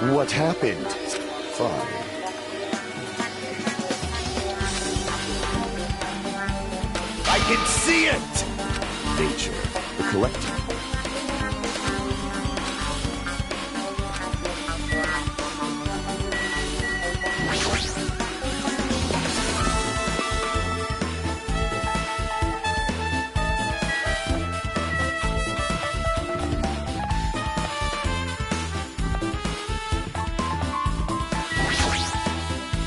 What happened? Fine. I can see it! Nature, the collective.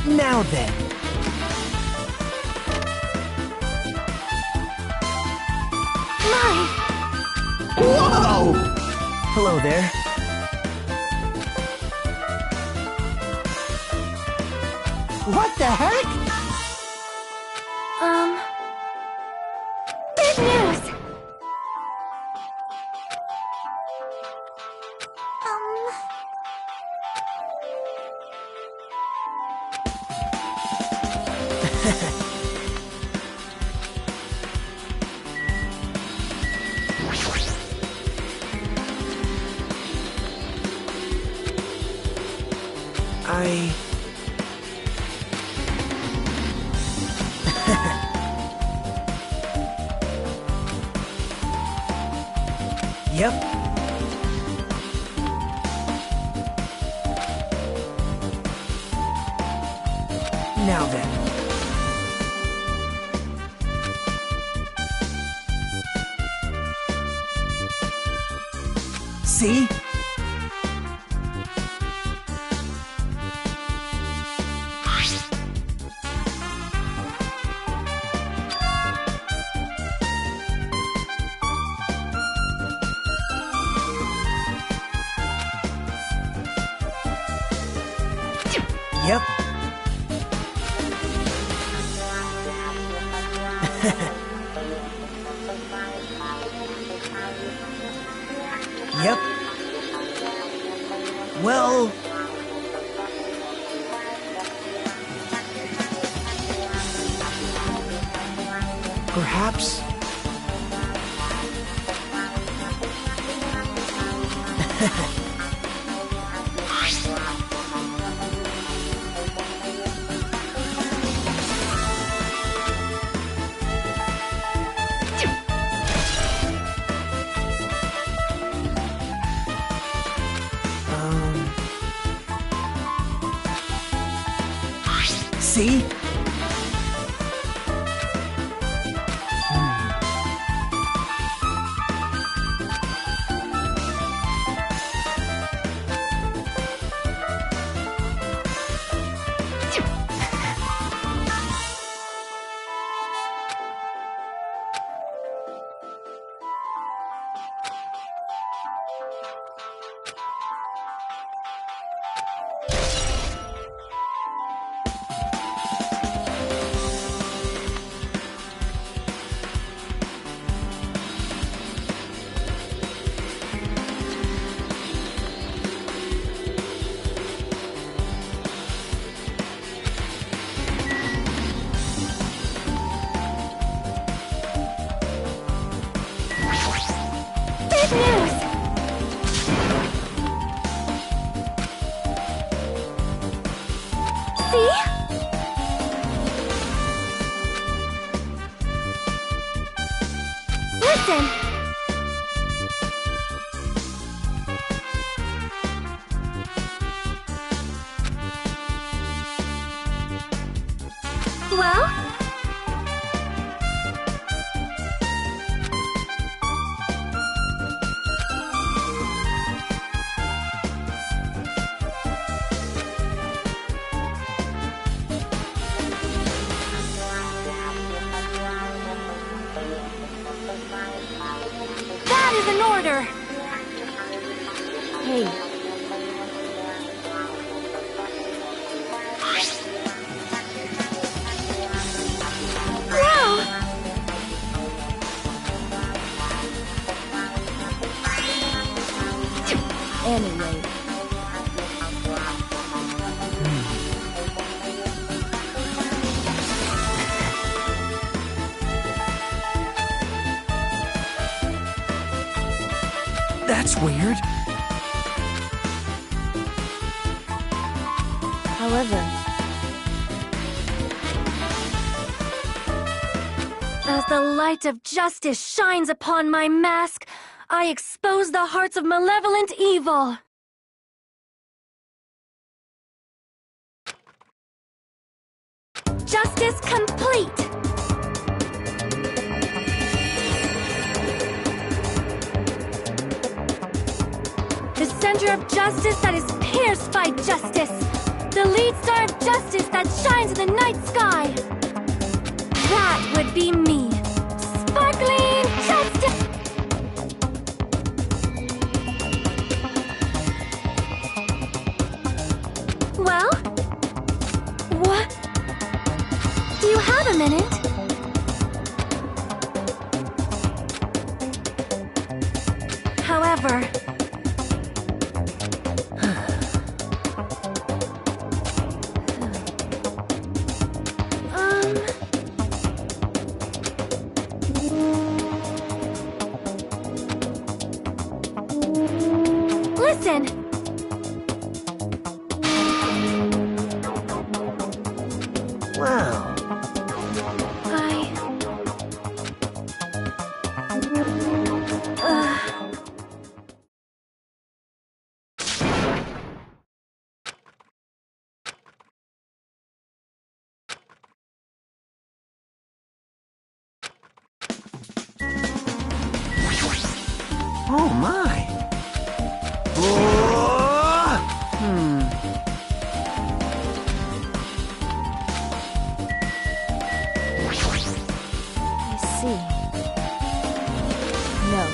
Now then. My! Whoa! Hello there. What the heck? Big news! Yep. Now then. See? Yep. Yep. Well... perhaps... See? Big news! See? Listen! Well? That is an order! Hey. Wow! Anyway. That's weird. deliver. As the light of justice shines upon my mask, I expose the hearts of malevolent evil. Justice complete! The center of justice that is pierced by justice. The lead star of justice that shines in the night sky. That would be me. Sparkling justice! Well? What? Do you have a minute? However... Listen! Wow. Oh my. I see. No.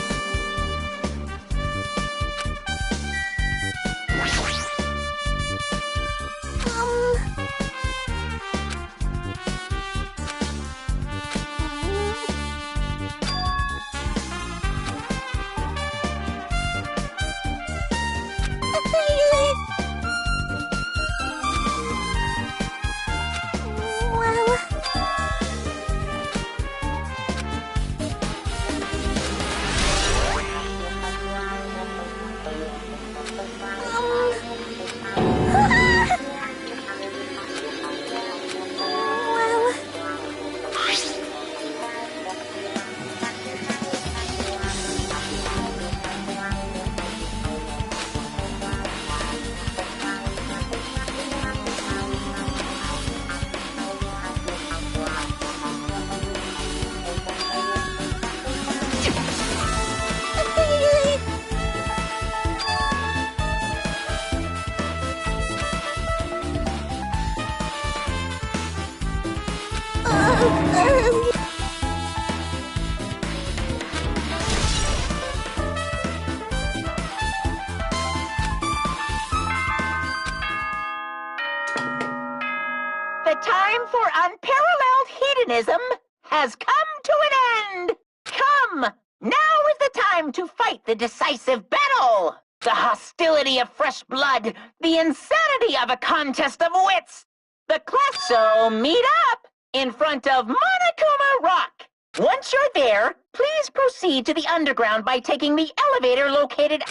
The time for unparalleled hedonism has come to an end! Come! Now is the time to fight the decisive battle! The hostility of fresh blood, the insanity of a contest of wits! The class, so meet up in front of Monokuma Rock! Once you're there, please proceed to the underground by taking the elevator located...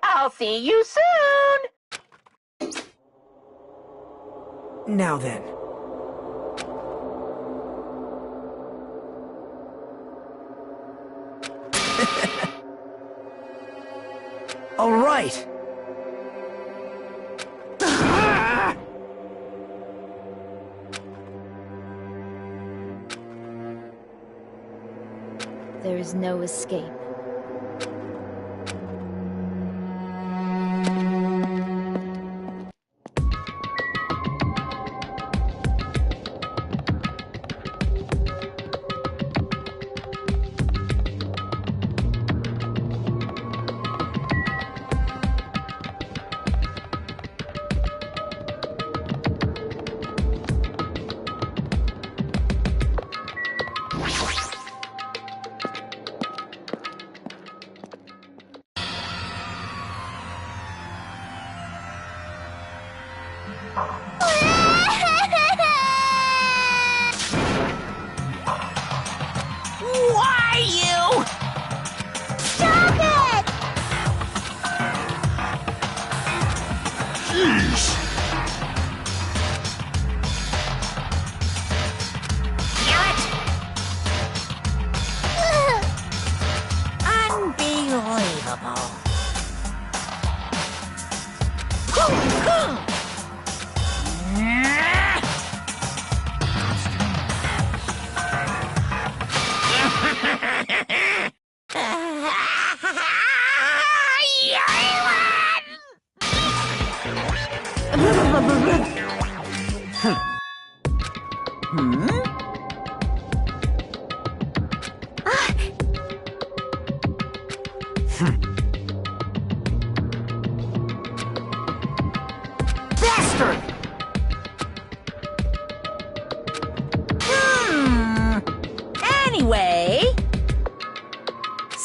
I'll see you soon! Now then. All right. There is no escape.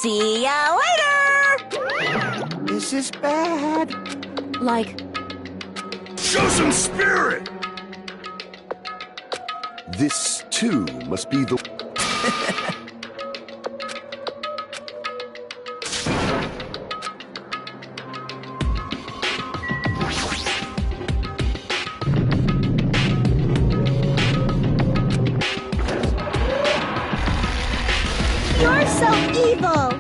See ya later! This is bad. Like, Show some spirit! This, too, must be the... You're so evil!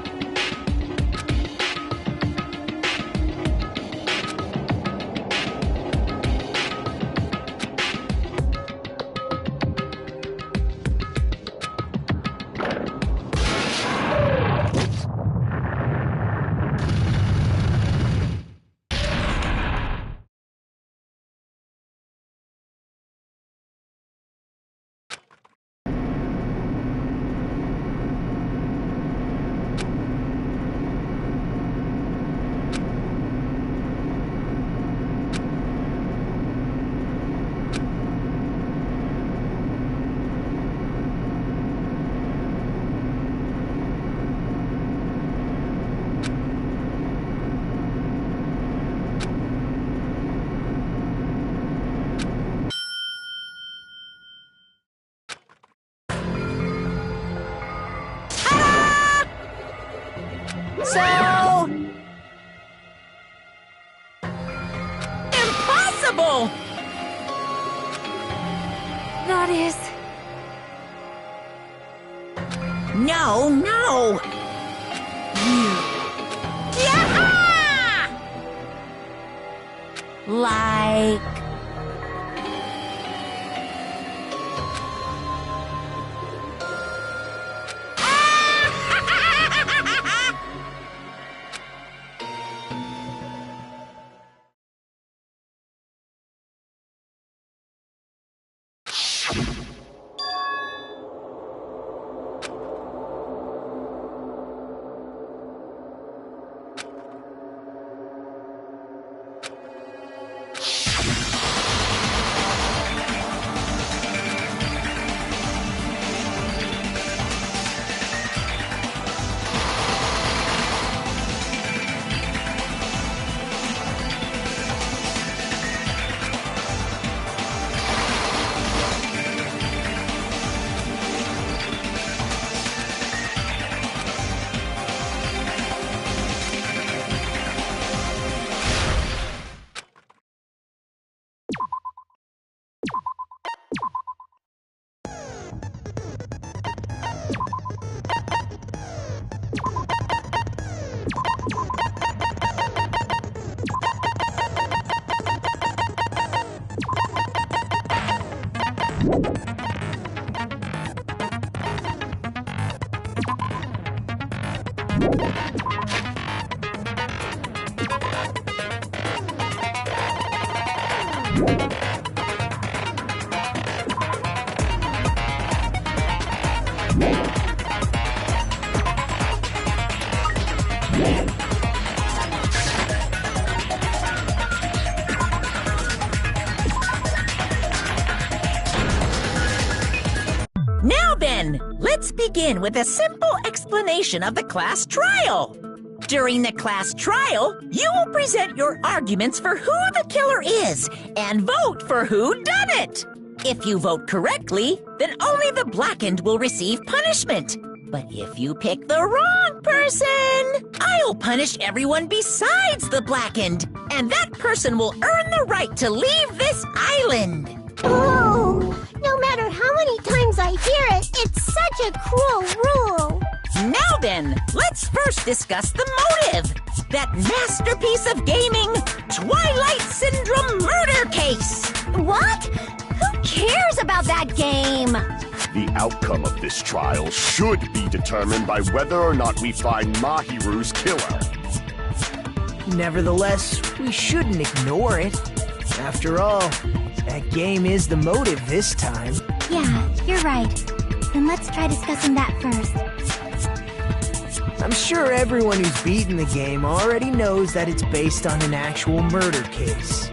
So... impossible! that is... No, no! Yaha! Like... Now then, let's begin with a simple explanation of the class trial. During the class trial, you will present your arguments for who the killer is and vote for who done it. If you vote correctly, then only the blackened will receive punishment. But if you pick the wrong person, I'll punish everyone besides the blackened, and that person will earn the right to leave this island. Oh, no matter how many times I hear it, it's such a cruel rule. Now then, let's first discuss the motive. That masterpiece of gaming, Twilight Syndrome murder case. What? Who cares about that game? The outcome of this trial should be determined by whether or not we find Mahiru's killer. Nevertheless, we shouldn't ignore it. After all, that game is the motive this time. Yeah, you're right. Then let's try discussing that first. I'm sure everyone who's beaten the game already knows that it's based on an actual murder case.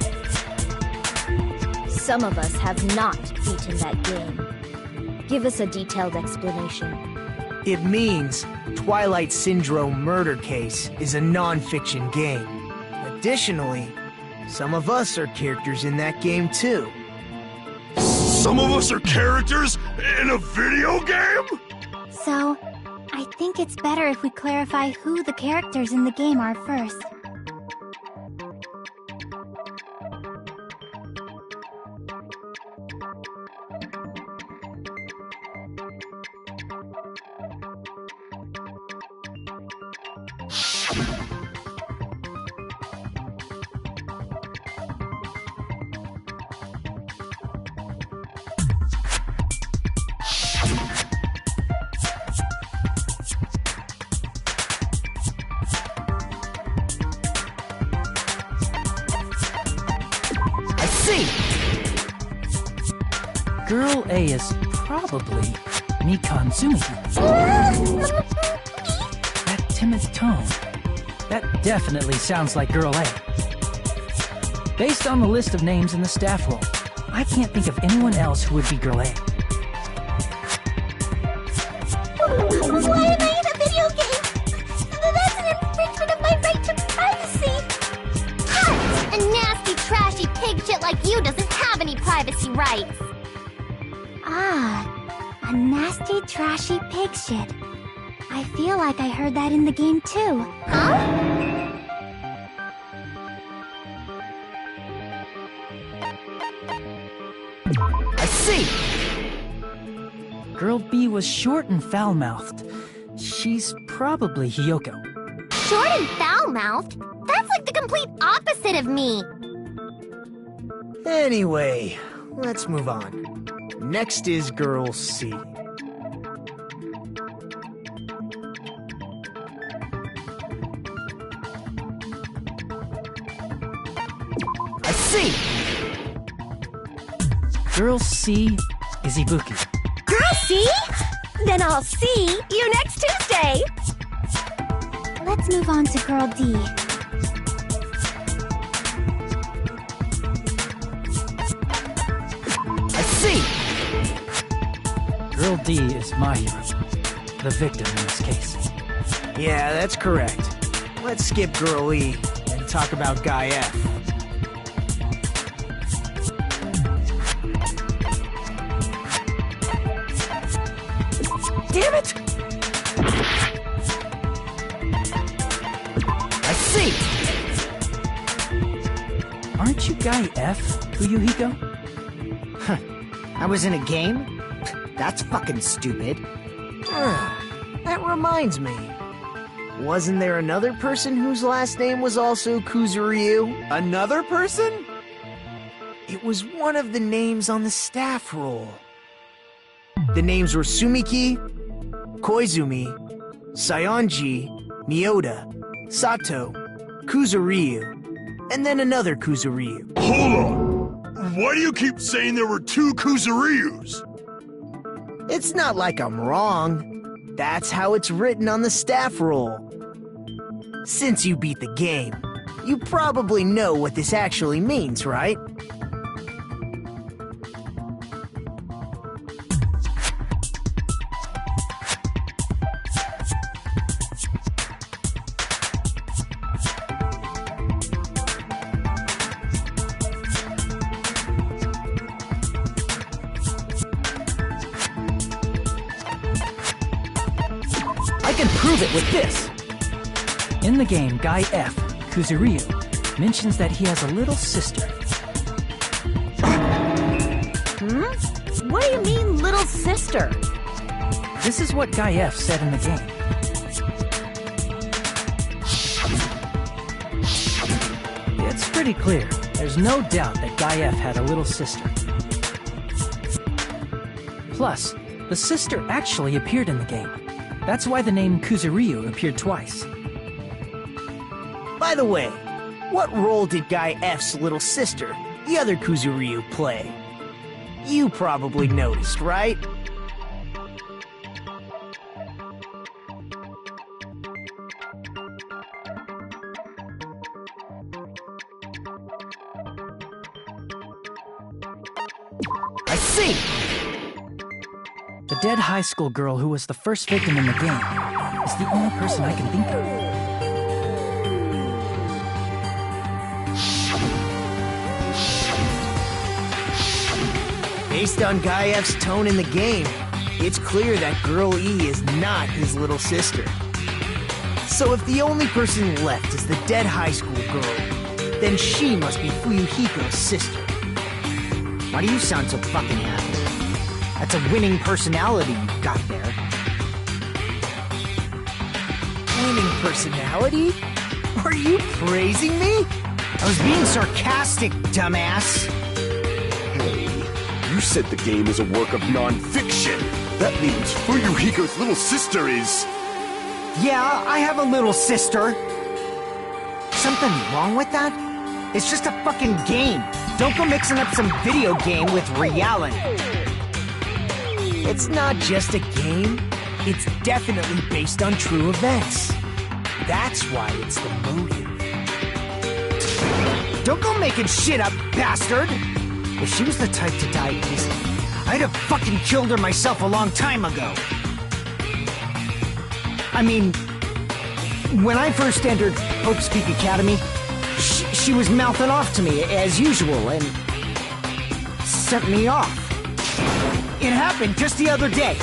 Some of us have not beaten that game. Give us a detailed explanation. It means Twilight Syndrome Murder Case is a non-fiction game. Additionally, some of us are characters in that game too. Some of us are characters in a video game? So, I think it's better if we clarify who the characters in the game are first. Girl A is probably Mikan Tsumiki. That timid tone. That definitely sounds like Girl A. Based on the list of names in the staff roll, I can't think of anyone else who would be Girl A. Why am I in a video game? That's an infringement of my right to privacy. Ha! A nasty, trashy pig shit like you doesn't have any privacy rights. Ah, a nasty, trashy pig shit. I feel like I heard that in the game too. Huh? I see! Girl B was short and foul-mouthed. She's probably Hiyoko. Short and foul-mouthed? That's like the complete opposite of me. Anyway, let's move on. Next is Girl C. I see! Girl C is Ibuki. Girl C? Then I'll see you next Tuesday! Let's move on to Girl D. I see! Girl D is Mahiru, the victim in this case. Yeah, that's correct. Let's skip Girl E and talk about Guy F. Damn it! I see! Aren't you Guy F, Uyuhiko? I was in a game? That's fucking stupid. That reminds me. Wasn't there another person whose last name was also Kuzuryu? Another person? It was one of the names on the staff roll. The names were Sumiki, Koizumi, Sayonji, Miyoda, Sato, Kuzuryu, and then another Kuzuryu. Hold on! Why do you keep saying there were two Kuzuryus? It's not like I'm wrong. That's how it's written on the staff roll. Since you beat the game, you probably know what this actually means, right? I can prove it with this! In the game, Guy F, Kuzuryu, mentions that he has a little sister. What do you mean, little sister? This is what Guy F said in the game. It's pretty clear. There's no doubt that Guy F had a little sister. Plus, the sister actually appeared in the game. That's why the name Kuzuryu appeared twice. By the way, what role did Guy F's little sister, the other Kuzuryu, play? You probably noticed, right? I see! The dead high school girl who was the first victim in the game. is the only person I can think of. Based on Gaief's tone in the game, it's clear that Girl E is not his little sister. So if the only person left is the dead high school girl, then she must be Fuyuhiko's sister. Why do you sound so fucking happy? That's a winning personality you got there. Winning personality? Are you praising me? I was being sarcastic, dumbass. Hey, you said the game is a work of non-fiction. That means Fuyuhiko's little sister is... Yeah, I have a little sister. Something wrong with that? It's just a fucking game. Don't go mixing up some video game with reality. It's not just a game. It's definitely based on true events. That's why it's the motive. Don't go making shit up, bastard! If she was the type to die easily, I'd have fucking killed her myself a long time ago. I mean, when I first entered Hope Speak Academy, she was mouthing off to me as usual and sent me off. It happened just the other day.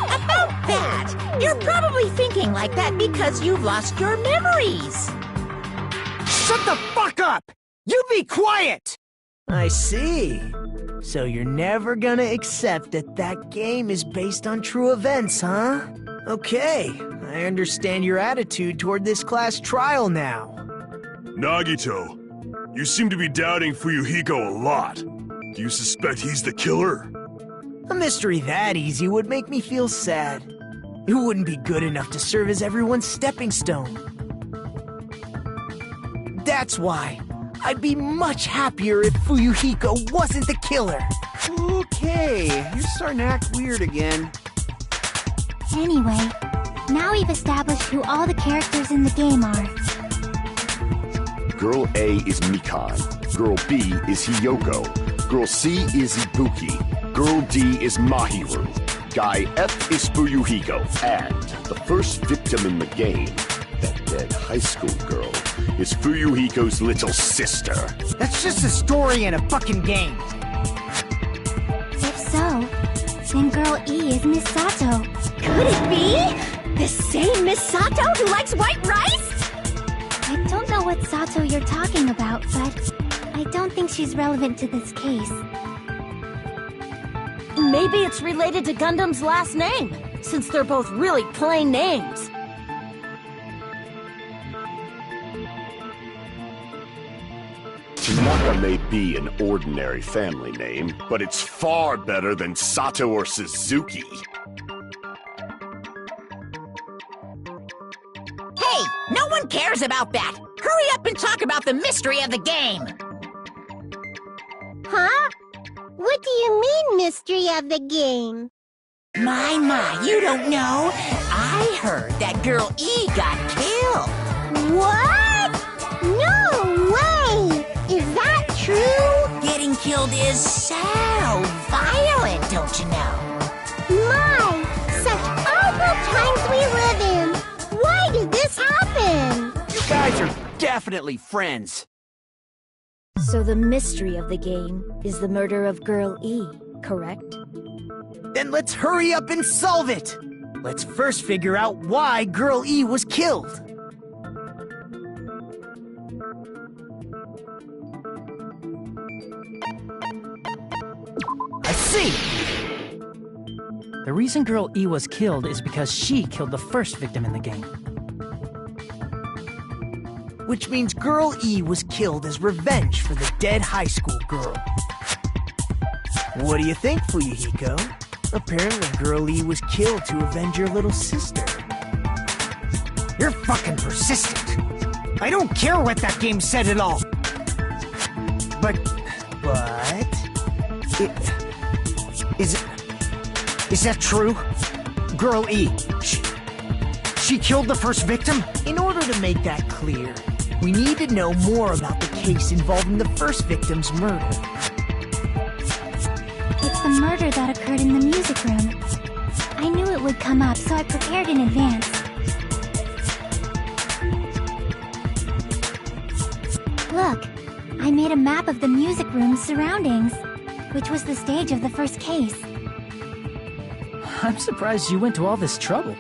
About that, you're probably thinking like that because you've lost your memories. Shut the fuck up! You be quiet! I see. So you're never gonna accept that that game is based on true events, huh? Okay, I understand your attitude toward this class trial now. Nagito, you seem to be doubting Fuyuhiko a lot. Do you suspect he's the killer? A mystery that easy would make me feel sad. It wouldn't be good enough to serve as everyone's stepping stone. That's why I'd be much happier if Fuyuhiko wasn't the killer. Okay, you're starting to act weird again. Anyway, now we've established who all the characters in the game are. Girl A is Mikan. Girl B is Hiyoko. Girl C is Ibuki. Girl D is Mahiru. Guy F is Fuyuhiko. And the first victim in the game, that dead high school girl, is Fuyuhiko's little sister. That's just a story in a fucking game. If so, then Girl E is Miss Sato. Could it be? The same Miss Sato who likes white rice? I don't know what Sato you're talking about, but I don't think she's relevant to this case. Maybe it's related to Gundam's last name, since they're both really plain names. Tanaka may be an ordinary family name, but it's far better than Sato or Suzuki. Hey, no one cares about that. Hurry up and talk about the mystery of the game. Huh? What do you mean, mystery of the game? My, you don't know. I heard that Girl E got killed. What? No way! Is that true? Getting killed is so violent, don't you know? My, such awful times we live in. Why did this happen? You guys are definitely friends. So the mystery of the game is the murder of Girl E, correct? Then let's hurry up and solve it! Let's first figure out why Girl E was killed. I see! The reason Girl E was killed is because she killed the first victim in the game. Which means Girl E was killed as revenge for the dead high school girl. What do you think, Fuyuhiko? Apparently Girl E was killed to avenge your little sister. You're fucking persistent. I don't care what that game said at all. But... Is that true? Girl E, she killed the first victim? In order to make that clear, we need to know more about the case involving the first victim's murder. It's the murder that occurred in the music room. I knew it would come up, so I prepared in advance. Look, I made a map of the music room's surroundings, which was the stage of the first case. I'm surprised you went to all this trouble.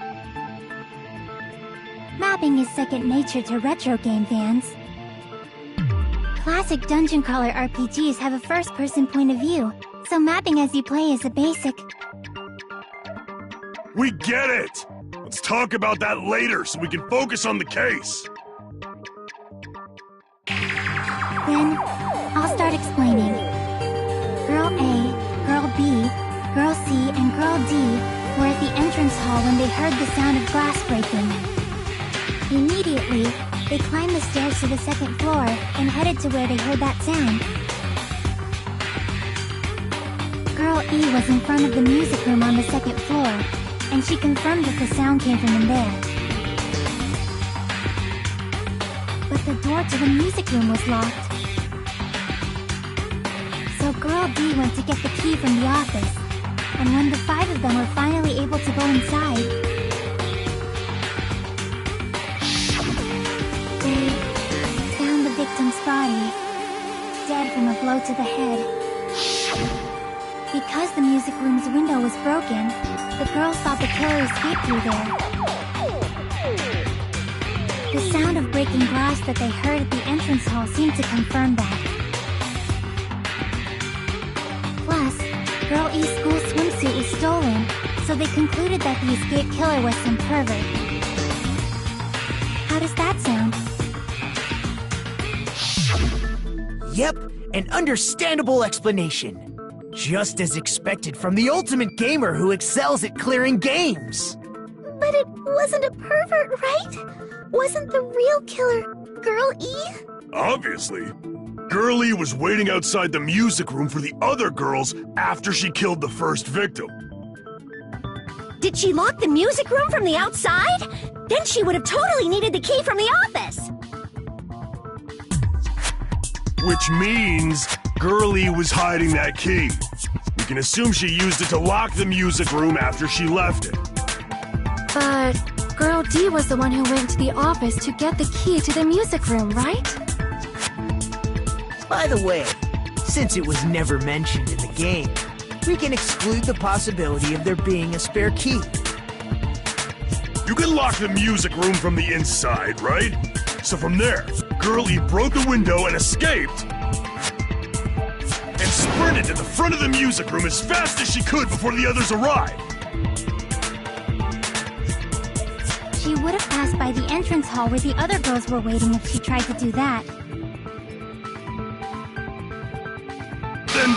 Mapping is second nature to retro game fans. Classic dungeon crawler RPGs have a first-person point of view, so mapping as you play is a basic. We get it! Let's talk about that later so we can focus on the case. Then, I'll start explaining. Girl A, Girl B, Girl C, and Girl D were at the entrance hall when they heard the sound of glass breaking. Immediately, they climbed the stairs to the second floor and headed to where they heard that sound. Girl E was in front of the music room on the second floor, and she confirmed that the sound came from in there. But the door to the music room was locked. So Girl D went to get the key from the office, and when the five of them were finally able to go inside, they found the victim's body, dead from a blow to the head. Because the music room's window was broken, the girls thought the killer escaped through there. The sound of breaking glass that they heard at the entrance hall seemed to confirm that. Plus, Girl E's school swimsuit was stolen, so they concluded that the escaped killer was some pervert. How does that sound? Yep, an understandable explanation. Just as expected from the ultimate gamer who excels at clearing games. But it wasn't a pervert, right? Wasn't the real killer Girl E? Obviously. Girl E was waiting outside the music room for the other girls after she killed the first victim. Did she lock the music room from the outside? Then she would have totally needed the key from the office. Which means Girl E was hiding that key. We can assume she used it to lock the music room after she left it. But Girl D was the one who went to the office to get the key to the music room, right? By the way, since it was never mentioned in the game, we can exclude the possibility of there being a spare key. You can lock the music room from the inside, right? So from there, Girl E broke the window and escaped. And sprinted to the front of the music room as fast as she could before the others arrived. She would have passed by the entrance hall where the other girls were waiting if she tried to do that. Then,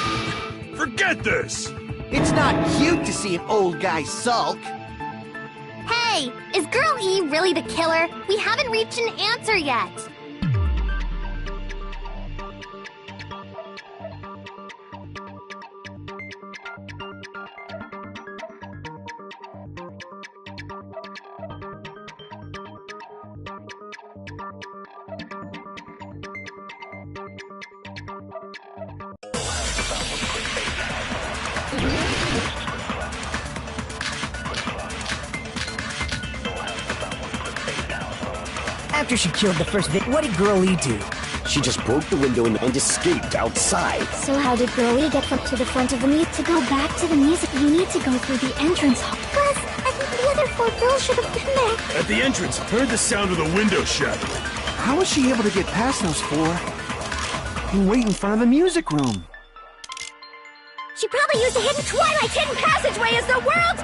forget this! It's not cute to see an old guy sulk. Hey, is Girl E really the killer? We haven't reached an answer yet. After she killed the first victim, what did Girl E do? She just broke the window and escaped outside. So how did Girl E get to the front of the music? To go back to the music, you need to go through the entrance hall. Plus, I think the other four girls should have been there. At the entrance, heard the sound of the window shattering. How was she able to get past those four and wait in front of the music room? She probably used a hidden passageway as the world's...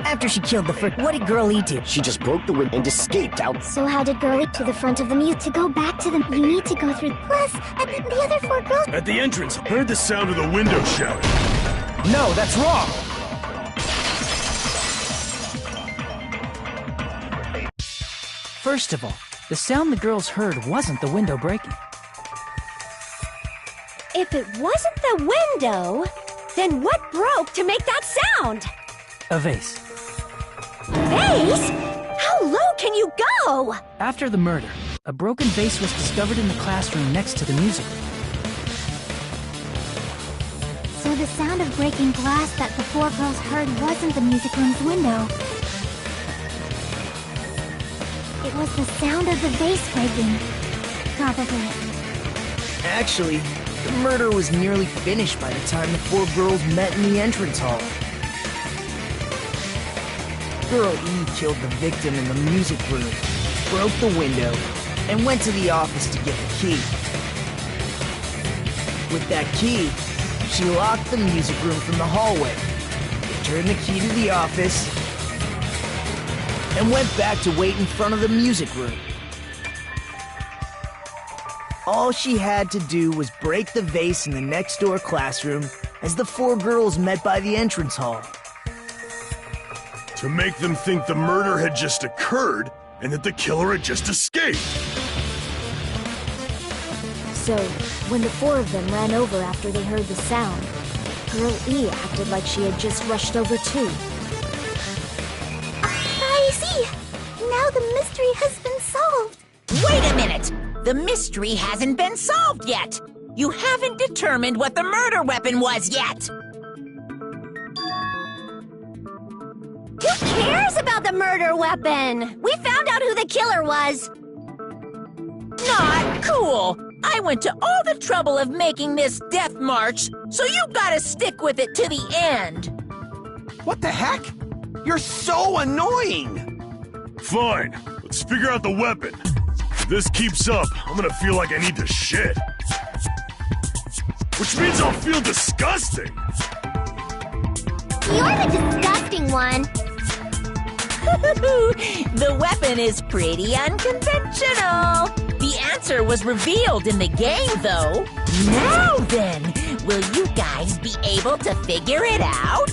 After she killed the first, what did Girl E do? She just broke the window and escaped out. So how did Girl E to the front of the music? To go back to them, you need to go through... Plus, I think the other four girls... At the entrance, heard the sound of the window shattering. No, that's wrong! First of all, the sound the girls heard wasn't the window breaking. If it wasn't the window, then what broke to make that sound? A vase. Vase? How low can you go? After the murder, a broken vase was discovered in the classroom next to the music room. So So the sound of breaking glass that the four girls heard wasn't the music room's window. It was the sound of the vase breaking. Probably. Actually, the murder was nearly finished by the time the four girls met in the entrance hall. Girl E killed the victim in the music room, broke the window, and went to the office to get the key. With that key, she locked the music room from the hallway, returned the key to the office, and went back to wait in front of the music room. All she had to do was break the vase in the next door classroom as the four girls met by the entrance hall. To make them think the murder had just occurred and that the killer had just escaped. So, when the four of them ran over after they heard the sound, Girl E acted like she had just rushed over too. I see! Now the mystery has been solved! Wait a minute! The mystery hasn't been solved yet! You haven't determined what the murder weapon was yet! Who cares about the murder weapon? We found out who the killer was! Not cool! I went to all the trouble of making this death march, so you gotta stick with it to the end! What the heck? You're so annoying! Fine, let's figure out the weapon. If this keeps up, I'm gonna feel like I need to shit. Which means I'll feel disgusting! You're the disgusting one! The weapon is pretty unconventional. The answer was revealed in the game, though. Now then, will you guys be able to figure it out?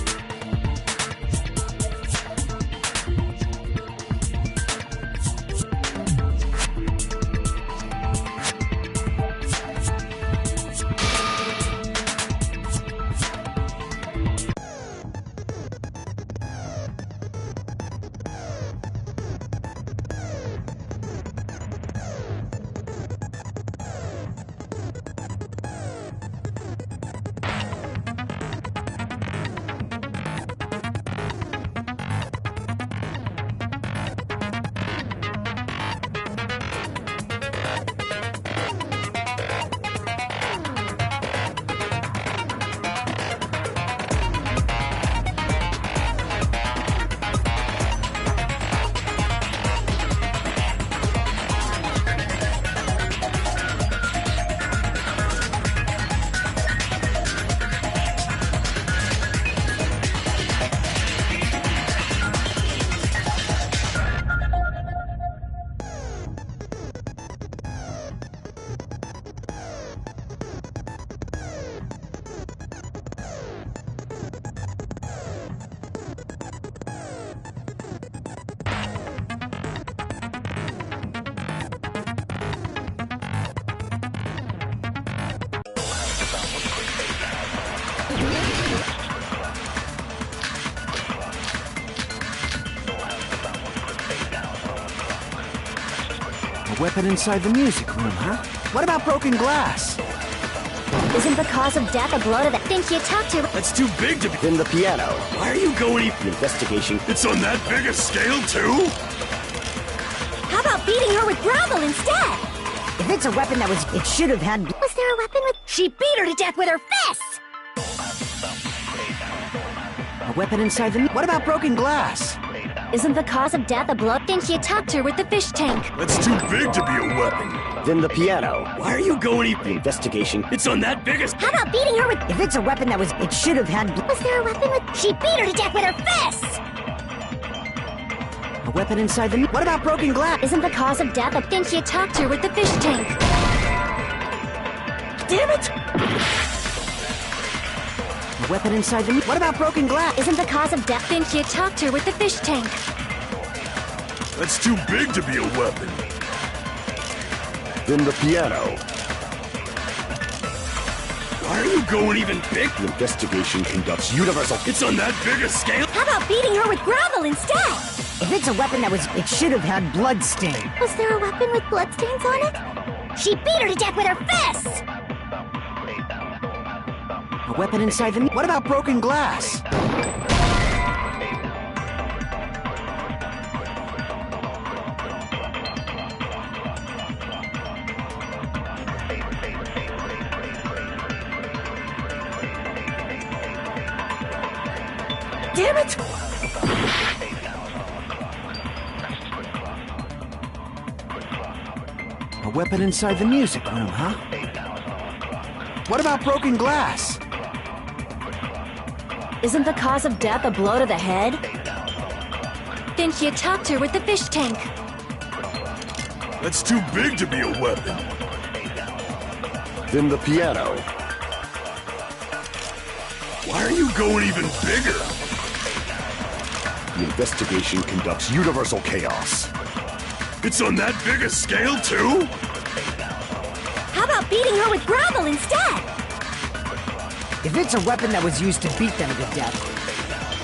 A weapon inside the music room, huh? What about broken glass? Isn't the cause of death a blow to the thing you talked to? That's too big to be. Then the piano. Why are you going? The investigation. It's on that big a scale, too? How about beating her with gravel instead? If it's a weapon that was... It should have had... Was there a weapon with... She beat her to death with her fists! A weapon inside the... What about broken glass? Isn't the cause of death a blow? Think you talked her with the fish tank? That's too big to be a weapon. Then the piano. Why are you going? The investigation. It's on that big a... How about beating her with... If it's a weapon that was... It should have had... Was there a weapon with... She beat her to death with her fists! A weapon inside the... What about broken glass? Isn't the cause of death a... Think you talked her with the fish tank? Damn it! A weapon inside the... What about broken glass? Isn't the cause of death... Think you talked her with the fish tank? That's too big to be a weapon. Then the piano. Why are you going even big? The investigation conducts universal. It's on that big a scale? How about beating her with gravel instead? If it's a weapon that was... It should have had blood stain. Was there a weapon with bloodstains on it? She beat her to death with her fists! A weapon inside the... What about broken glass? Damn it! A weapon inside the music room, huh? What about broken glass? Isn't the cause of death a blow to the head? Then she attacked her with the fish tank. That's too big to be a weapon. Then the piano. Why are you going even bigger? The investigation conducts universal chaos. It's on that big a scale, too? How about beating her with gravel instead? If it's a weapon that was used to beat them to death,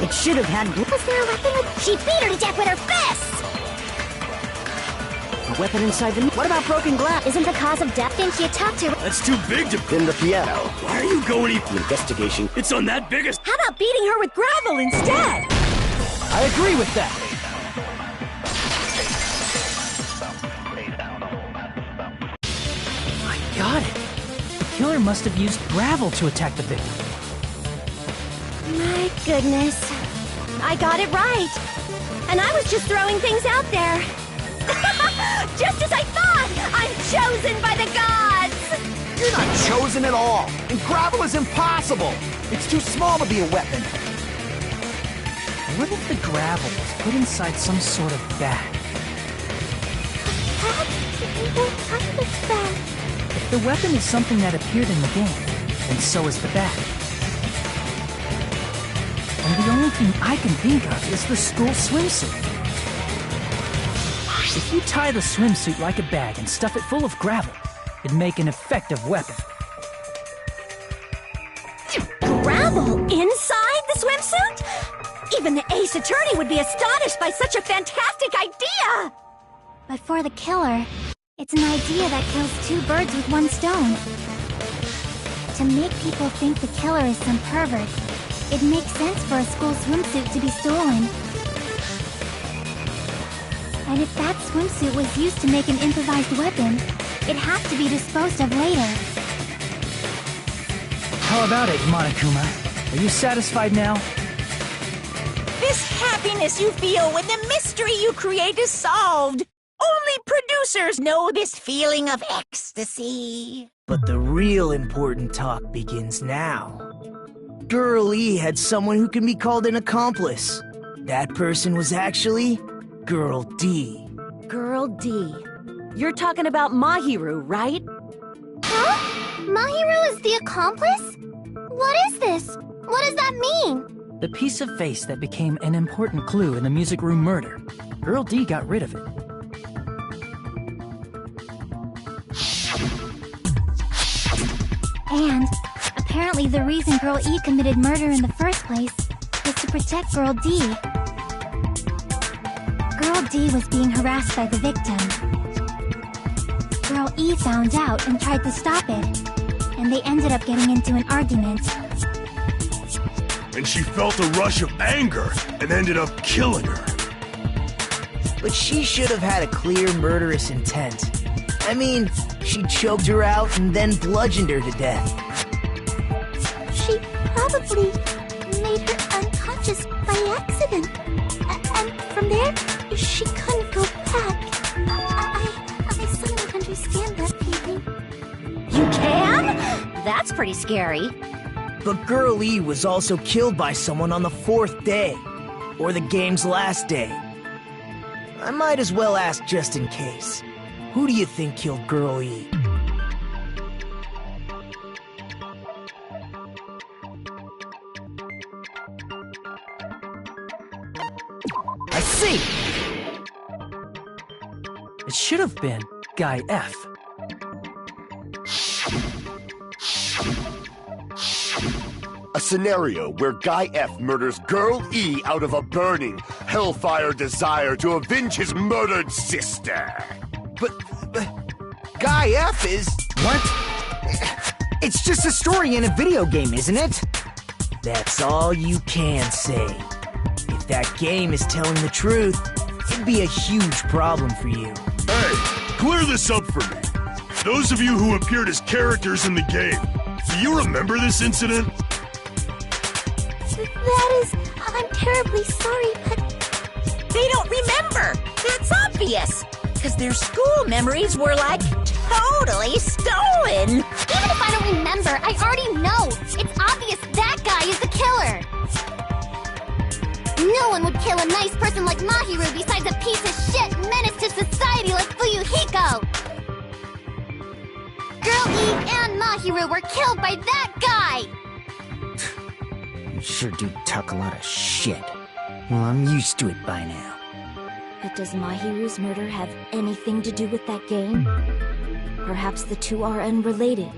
it should have had... Was there a weapon with... She beat her to death with her fists! A weapon inside the... What about broken glass? Isn't the cause of death? Then she attacked her... That's too big to... Then the piano. Why are you going even... The investigation. It's on that big a... How about beating her with gravel instead? I agree with that. I got it. The killer must have used gravel to attack the victim. My goodness. I got it right. And I was just throwing things out there. Just as I thought! I'm chosen by the gods! You're not chosen at all. And gravel is impossible. It's too small to be a weapon. What if the gravel was put inside some sort of bag? If the weapon is something that appeared in the game, then so is the bag. And the only thing I can think of is the school swimsuit. If you tie the swimsuit like a bag and stuff it full of gravel, it'd make an effective weapon. Gravel inside the swimsuit? Even the ace attorney would be astonished by such a fantastic idea! But for the killer, it's an idea that kills two birds with one stone. To make people think the killer is some pervert, it makes sense for a school swimsuit to be stolen. And if that swimsuit was used to make an improvised weapon, it has to be disposed of later. How about it, Monokuma? Are you satisfied now? This happiness you feel when the mystery you create is solved. Only producers know this feeling of ecstasy. But the real important talk begins now. Girl E had someone who can be called an accomplice. That person was actually Girl D. Girl D. You're talking about Mahiru, right? Huh? Mahiru is the accomplice? What is this? What does that mean? The piece of face that became an important clue in the music room murder. Girl D got rid of it. And apparently the reason Girl E committed murder in the first place was to protect Girl D. Girl D was being harassed by the victim. Girl E found out and tried to stop it, and they ended up getting into an argument. And she felt a rush of anger and ended up killing her. But she should have had a clear murderous intent. I mean, she choked her out and then bludgeoned her to death. She probably made her unconscious by accident. And from there, she couldn't go back. I suddenly understand that feeling. You can? That's pretty scary. But Girl E was also killed by someone on the 4th day, or the game's last day. I might as well ask just in case. Who do you think killed Girl E? I see! It should have been Guy F. A scenario where Guy F murders Girl E out of a burning, hellfire desire to avenge his murdered sister. But Guy F is... What? It's just a story in a video game, isn't it? That's all you can say. If that game is telling the truth, it'd be a huge problem for you. Hey, clear this up for me. Those of you who appeared as characters in the game, do you remember this incident? That is... I'm terribly sorry, but... They don't remember. That's obvious. Because their school memories were, like, totally stolen. Even if I don't remember, I already know. It's obvious that guy is the killer. No one would kill a nice person like Mahiru besides a piece of shit menace to society like Fuyuhiko. Girl E and Mahiru were killed by that guy. You sure do talk a lot of shit. Well, I'm used to it by now. But does Mahiru's murder have anything to do with that game? Perhaps the two are unrelated.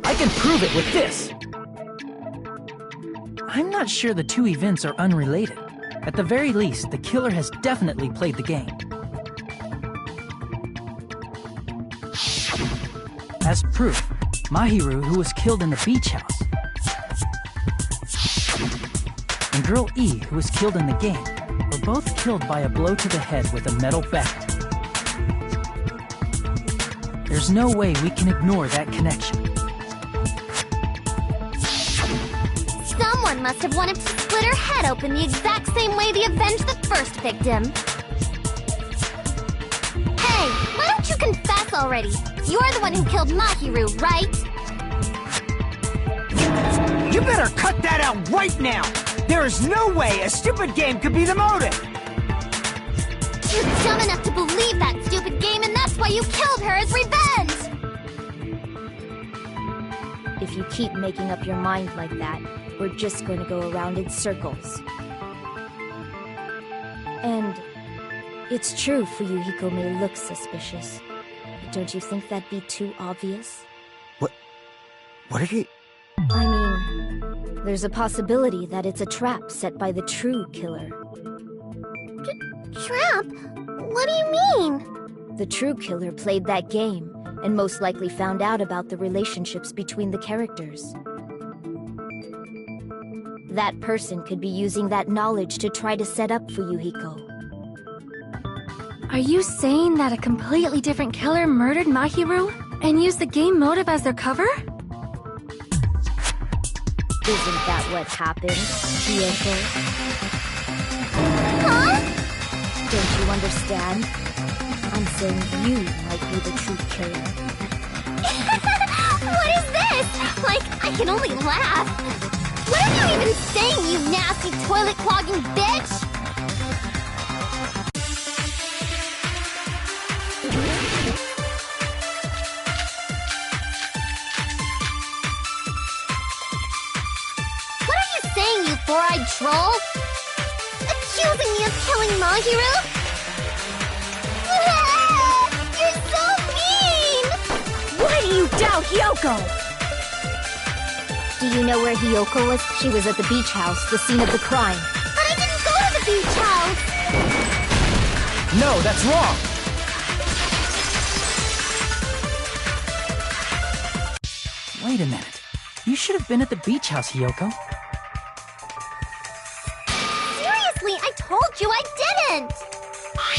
I can prove it with this! I'm not sure the two events are unrelated. At the very least, the killer has definitely played the game. As proof, Mahiru, who was killed in the beach house, and Girl E, who was killed in the game, were both killed by a blow to the head with a metal bat. There's no way we can ignore that connection. Someone must have wanted to split her head open the exact same way they avenged the first victim. Hey, why don't you confess already? You're the one who killed Mahiru, right? You better cut that out right now! There is no way a stupid game could be the motive! You're dumb enough to believe that stupid game, and that's why you killed her as revenge! If you keep making up your mind like that, we're just going to go around in circles. And it's true Fuyuhiko may look suspicious. But don't you think that'd be too obvious? What are you... I mean, there's a possibility that it's a trap set by the true killer. Trap? What do you mean? The true killer played that game, and most likely found out about the relationships between the characters. That person could be using that knowledge to try to set up Fuyuhiko. Are you saying that a completely different killer murdered Mahiru and used the game motive as their cover? Isn't that what happened, Kyoko? Huh? Don't you understand? I'm saying you might be the true killer. What is this? Like, I can only laugh. What are you even saying, you nasty toilet-clogging bitch? What are you saying, you four-eyed troll? Accusing me of killing Mahiru? You're so mean! Why do you doubt Hyoko? Do you know where Hyoko was? She was at the beach house, the scene of the crime. But I didn't go to the beach house! No, that's wrong! Wait a minute. You should have been at the beach house, Hyoko. Seriously, I told you I didn't!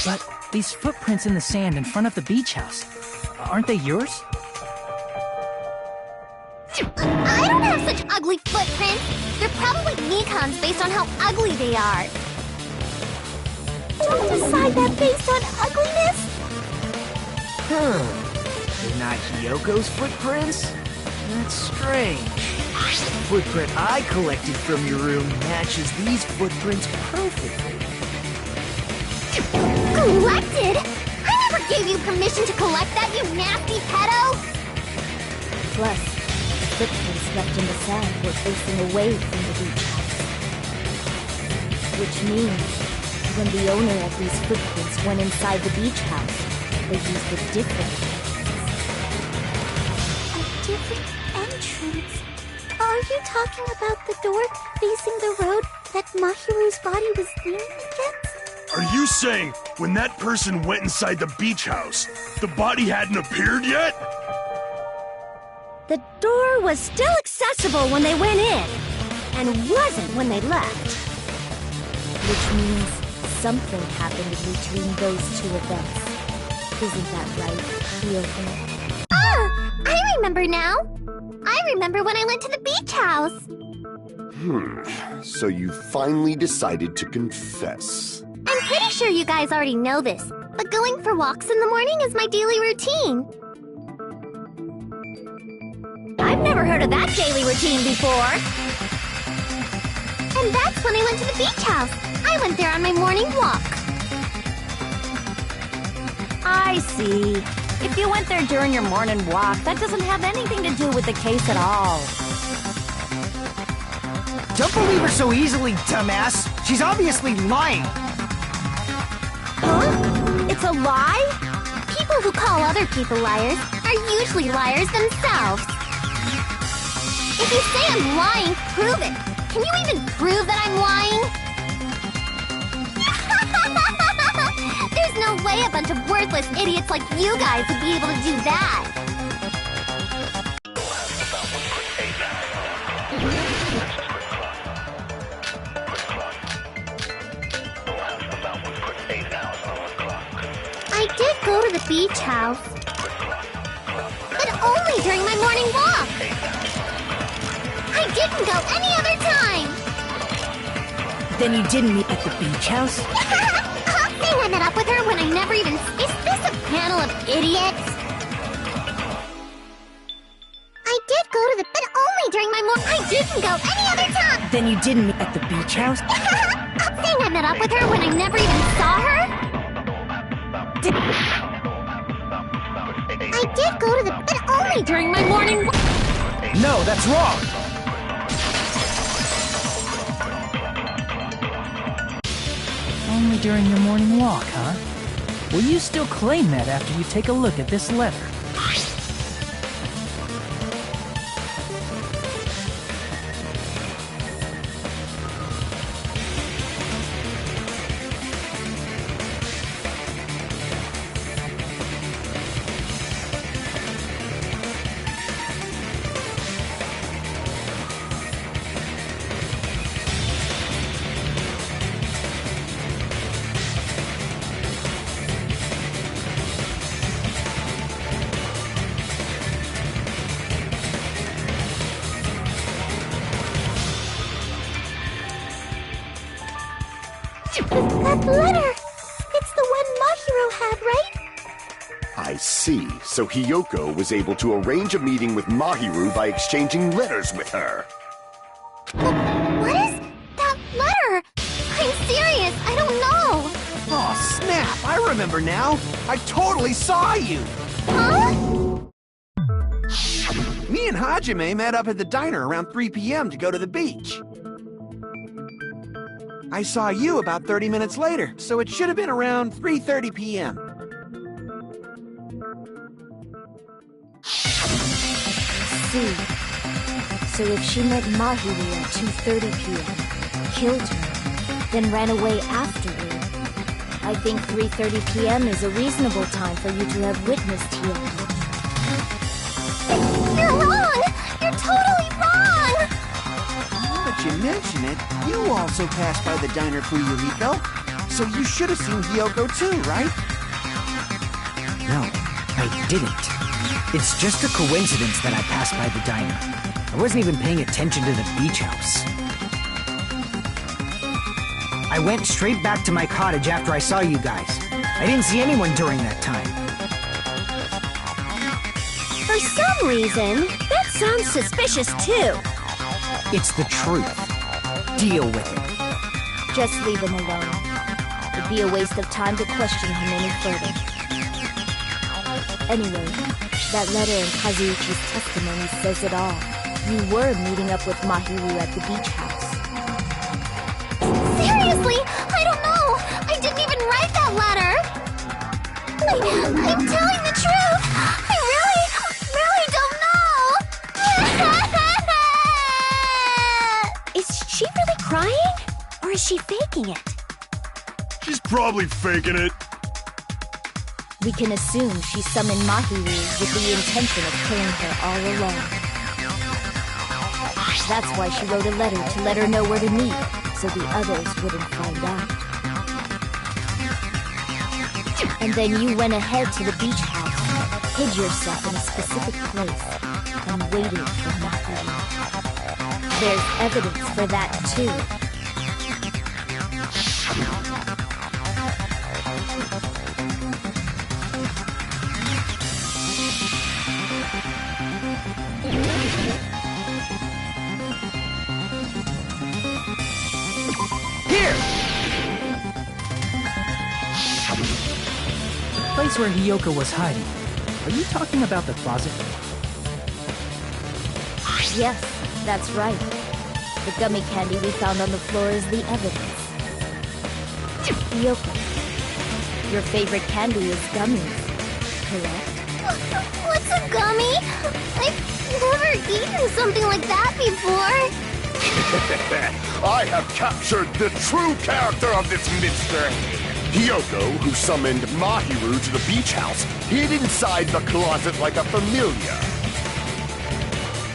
But these footprints in the sand in front of the beach house, aren't they yours? I don't have such ugly footprints! They're probably Nikon's based on how ugly they are. Don't decide that based on ugliness! They're not Hyoko's footprints? That's strange. The footprint I collected from your room matches these footprints perfectly. Collected? I never gave you permission to collect that, you nasty pedo! Plus, footprints left in the sand were facing away from the beach house. Which means, when the owner of these footprints went inside the beach house, they used a different entrance. A different entrance? Are you talking about the door facing the road that Mahiru's body was leaning against? Are you saying when that person went inside the beach house, the body hadn't appeared yet? The door was still accessible when they went in, and wasn't when they left. Which means something happened between those two events. Isn't that right, Kyoko? Ah! I remember now! I remember when I went to the beach house! So you finally decided to confess. I'm pretty sure you guys already know this, but going for walks in the morning is my daily routine. I've never heard of that daily routine before. And that's when I went to the beach house. I went there on my morning walk. I see. If you went there during your morning walk, that doesn't have anything to do with the case at all. Don't believe her so easily, dumbass. She's obviously lying. Huh? It's a lie? People who call other people liars are usually liars themselves. If you say I'm lying, prove it. Can you even prove that I'm lying? There's no way a bunch of worthless idiots like you guys would be able to do that. I did go to the beach house, but only during my morning walk. I didn't go any other time. Then you didn't meet at the beach house? Saying I met up with her when I never even... Is this a panel of idiots? I did go to the... But only during my I didn't go any other time. Then you didn't meet at the beach house? Saying I met up with her when I never even saw her? I did go to the... But only during my morning... No, that's wrong! Only during your morning walk, huh? Will you still claim that after you take a look at this letter? That letter! It's the one Mahiro had, right? I see. So Hiyoko was able to arrange a meeting with Mahiru by exchanging letters with her. What is that letter? I'm serious, I don't know. Oh, snap! I remember now. I totally saw you. Huh? Me and Hajime met up at the diner around 3 p.m. to go to the beach. I saw you about 30 minutes later, so it should have been around 3:30 p.m. See. So if she met Mahiru at 2:30 p.m., killed her, then ran away afterward, I think 3:30 p.m. is a reasonable time for you to have witnessed Hiyoko. You're wrong! You're totally wrong! Now that you mention it, you also passed by the diner, Fuyuhiko. So you should have seen Hiyoko too, right? No, I didn't. It's just a coincidence that I passed by the diner. I wasn't even paying attention to the beach house. I went straight back to my cottage after I saw you guys. I didn't see anyone during that time. For some reason, that sounds suspicious too. It's the truth. Deal with it. Just leave him alone. It'd be a waste of time to question him any further. Anyway, that letter in Kazuichi's testimony says it all. You were meeting up with Mahiru at the beach house. Seriously? I don't know! I didn't even write that letter! I'm telling the truth! I really don't know! faking it? She's probably faking it. We can assume she summoned Mahiru with the intention of killing her all along. That's why she wrote a letter to let her know where to meet, so the others wouldn't find out. And then you went ahead to the beach house, hid yourself in a specific place, and waited for Mahiru. There's evidence for that, too. The place where Hiyoko was hiding. Are you talking about the closet? Yes, that's right. The gummy candy we found on the floor is the evidence. Hiyoko, your favorite candy is gummies, correct? What's a gummy? I've never eaten something like that before. I have captured the true character of this mystery. Hiyoko, who summoned Mahiru to the beach house, hid inside the closet like a familiar.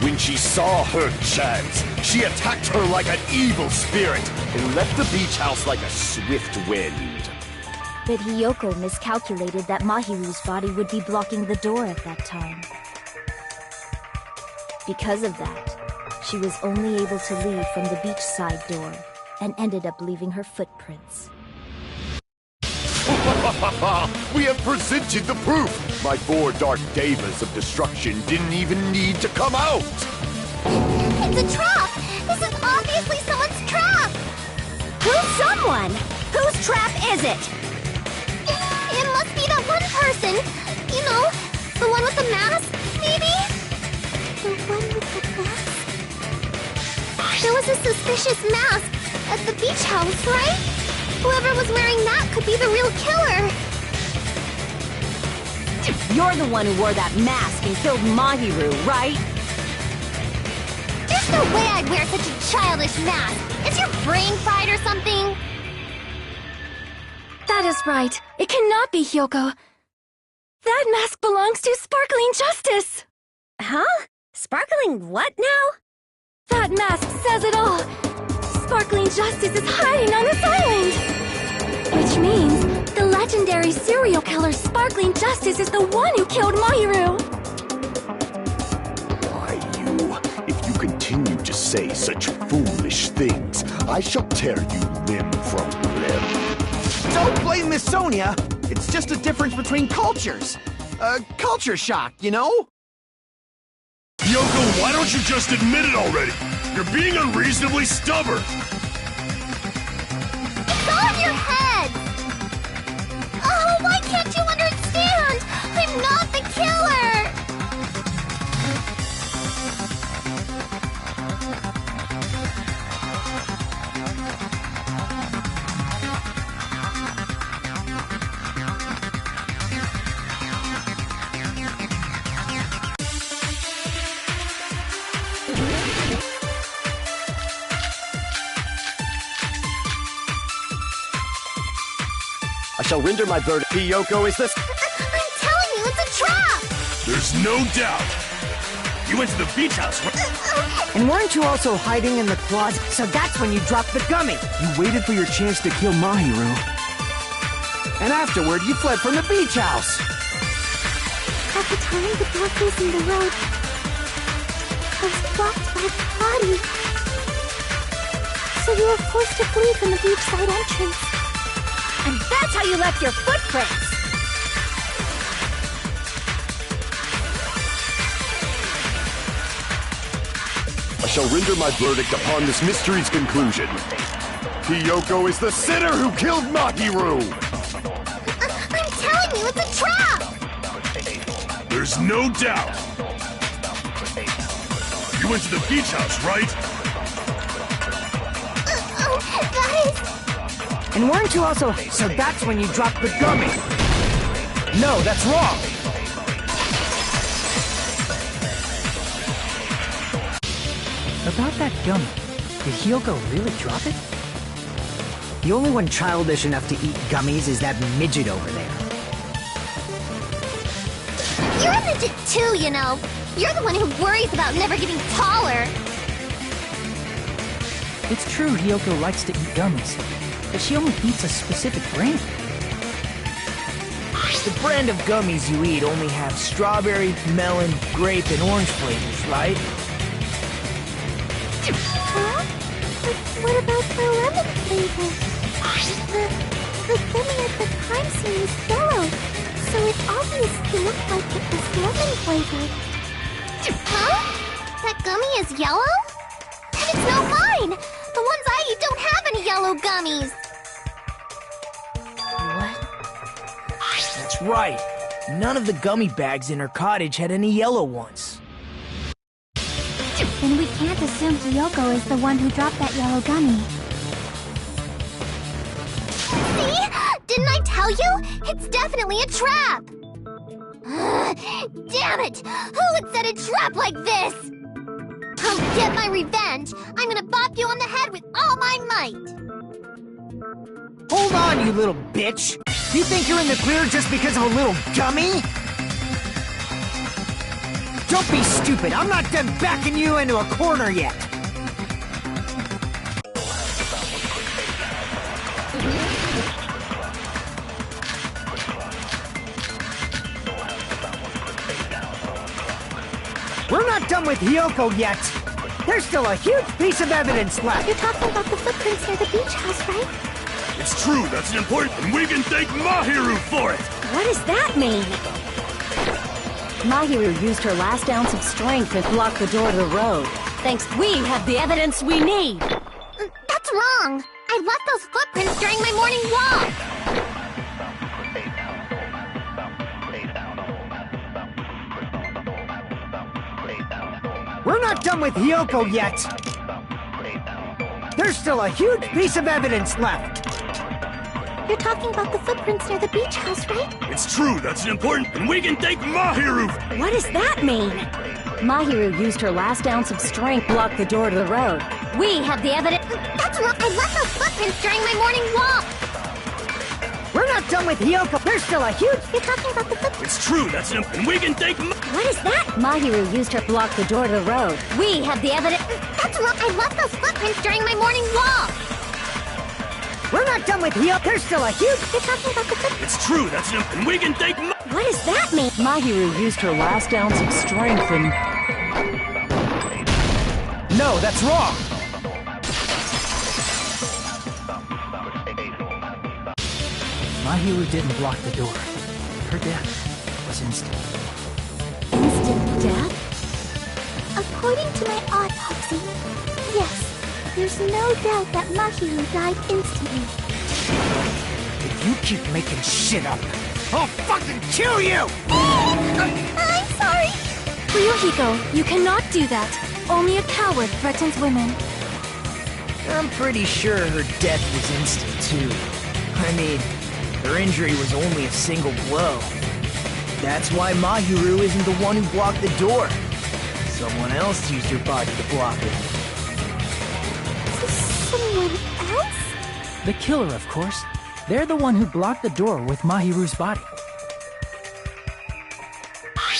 When she saw her chance, she attacked her like an evil spirit and left the beach house like a swift wind. But Hiyoko miscalculated that Mahiru's body would be blocking the door at that time. Because of that, she was only able to leave from the beachside door and ended up leaving her footprints. We have presented the proof! My 4 dark devas of destruction didn't even need to come out! It's a trap! This is obviously someone's trap! Who's someone? Whose trap is it? It must be that one person. You know, the one with the mask, maybe? The one with the mask? There was a suspicious mask at the beach house, right? Whoever was wearing that could be the real killer. You're the one who wore that mask and killed Mahiru, right? There's no way I'd wear such a childish mask. Is your brain fried or something? That is right. It cannot be Hiyoko. That mask belongs to Sparkling Justice! Huh? Sparkling what now? That mask says it all! Sparkling Justice is hiding on this island! Which means the legendary serial killer Sparkling Justice is the one who killed Mahiru! Why, if you continue to say such foolish things, I shall tear you limb from limb. Don't blame Miss Sonia. It's just a difference between cultures. Culture shock, you know? Yoko, why don't you just admit it already? You're being unreasonably stubborn. It's all in your head! Oh, why can't you understand? I'm not the killer! I shall render my verdict. Hiyoko, is this? I'm telling you, it's a trap! There's no doubt. You went to the beach house, right? And weren't you also hiding in the closet? So that's when you dropped the gummy. You waited for your chance to kill Mahiru. And afterward, you fled from the beach house. At the time, the darkness in the road was blocked by the body. So you were forced to flee from the beachside entrance. And that's how you left your footprints! I shall render my verdict upon this mystery's conclusion. Hiyoko is the sinner who killed Mahiru! I'm telling you, it's a trap! There's no doubt. You went to the beach house, right? That is... And weren't you also... So that's when you dropped the gummy. No, that's wrong. About that gummy, did Hiyoko really drop it? The only one childish enough to eat gummies is that midget over there. You're a midget too, you know. You're the one who worries about never getting taller. It's true Hiyoko likes to eat gummies, but she only eats a specific brand. The brand of gummies you eat only have strawberry, melon, grape, and orange flavors, right? Huh? But what about the lemon flavor? The gummy at the crime scene is yellow, so it obviously looked like it was lemon flavored. Huh? That gummy is yellow? And it's not mine! The ones I eat don't have any yellow gummies! What? That's right. None of the gummy bags in her cottage had any yellow ones. Then we can't assume Hiyoko is the one who dropped that yellow gummy. See? Didn't I tell you? It's definitely a trap! Damn it! Who would set a trap like this? I'll get my revenge! I'm gonna bop you on the head with all my might! Hold on, you little bitch! You think you're in the clear just because of a little gummy? Don't be stupid! I'm not done backing you into a corner yet! We're not done with Hiyoko yet! There's still a huge piece of evidence left! You're talking about the footprints near the beach house, right? It's true, that's an important, and we can thank Mahiru for it! What does that mean? Mahiru used her last ounce of strength and blocked the door to the road. Thanks, we have the evidence we need! That's wrong! I left those footprints during my morning walk! We're not done with Hiyoko yet! There's still a huge piece of evidence left! You're talking about the footprints near the beach house, right? It's true, that's an important, and we can thank Mahiru! What does that mean? Mahiru used her last ounce of strength to block the door to the road. We have the evidence. That's wrong! I left those footprints during my morning walk! We're not done with Hiyoko! There's still a huge... You're talking about the footprints... It's true, that's an, and we can thank What is that? Mahiru used her to block the door to the road. We have the evidence. That's wrong! I left those footprints during my morning walk! We're not done with Hiyoko! There's still a huge... You're talking about the footprints... It's true, that's an, and we can thank What does that mean? Mahiru used her last ounce of strength and... No, that's wrong! Mahiru didn't block the door. Her death was instant. Instant death? According to my autopsy, yes, there's no doubt that Mahiru died instantly. If you keep making shit up, I'll fucking kill you! I'm sorry! Ryuhiko, you cannot do that. Only a coward threatens women. I'm pretty sure her death was instant, too. I mean, her injury was only a single blow. That's why Mahiru isn't the one who blocked the door. Someone else used her body to block it. Someone else? The killer, of course. They're the one who blocked the door with Mahiru's body.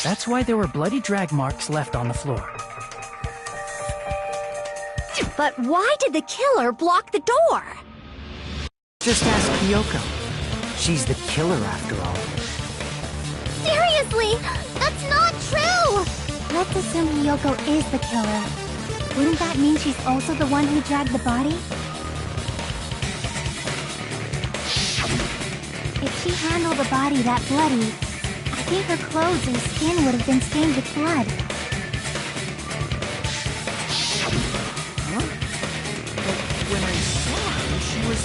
That's why there were bloody drag marks left on the floor. But why did the killer block the door? Just ask Hiyoko. She's the killer after all. Seriously! That's not true! Let's assume Hiyoko is the killer. Wouldn't that mean she's also the one who dragged the body? If she handled the body that bloody, I think her clothes and skin would have been stained with blood. Huh? But when I saw her, she was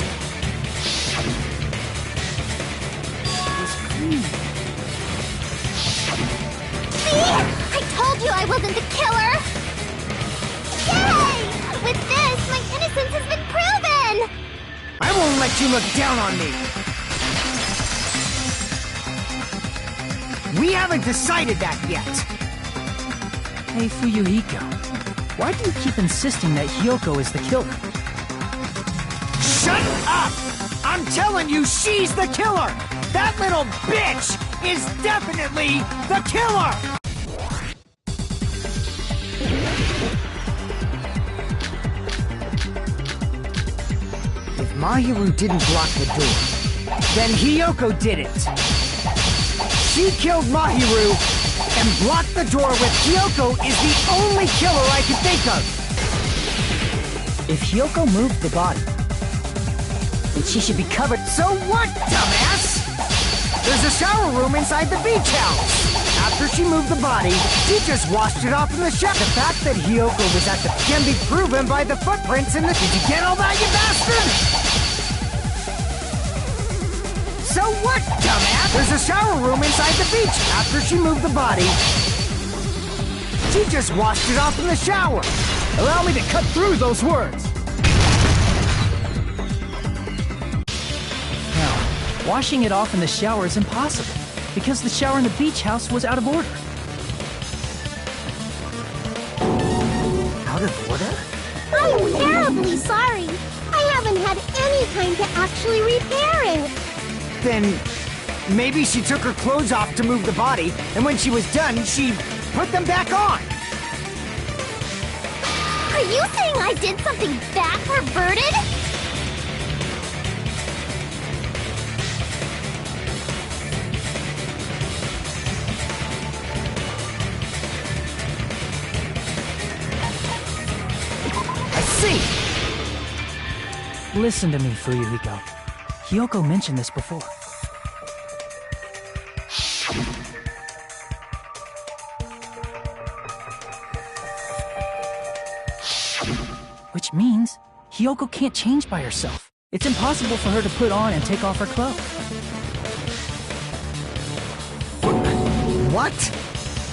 clean. See? I told you I wasn't the killer! Yay! With this, my innocence has been proven! I won't let you look down on me! We haven't decided that yet! Hey, Fuyuhiko. Why do you keep insisting that Hiyoko is the killer? Shut up! I'm telling you, she's the killer! That little bitch is definitely the killer! If Mahiru didn't block the door, then Hiyoko did it. She killed Mahiru and blocked the door with Hiyoko is the only killer I can think of. If Hiyoko moved the body, then she should be covered. So what, dumbass? There's a shower room inside the beach house. After she moved the body, she just washed it off in the shower. The fact that Hiyoko was at the can be proven by the footprints in the... Did you get all that, you bastard? So what, dumbass? There's a shower room inside the beach. After she moved the body, she just washed it off in the shower. Allow me to cut through those words. Now, washing it off in the shower is impossible, because the shower in the beach house was out of order. Out of order? I'm terribly sorry. I haven't had any time to actually repair it. Then maybe she took her clothes off to move the body, and when she was done, she put them back on. Are you saying I did something that perverted? I see! Listen to me, Fuyuhiko. Hiyoko mentioned this before. Which means Hiyoko can't change by herself. It's impossible for her to put on and take off her clothes. What?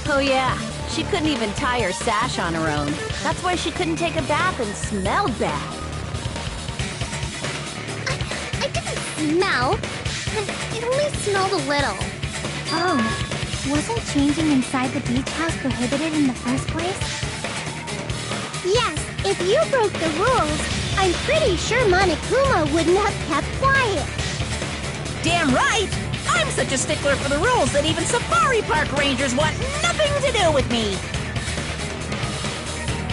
Oh yeah, she couldn't even tie her sash on her own. That's why she couldn't take a bath and smelled bad. I didn't smell. It only smelled a little. Oh, wasn't changing inside the beach house prohibited in the first place? Yes, if you broke the rules, I'm pretty sure Monokuma wouldn't have kept quiet. Damn right! I'm such a stickler for the rules that even safari park rangers want nothing to do with me!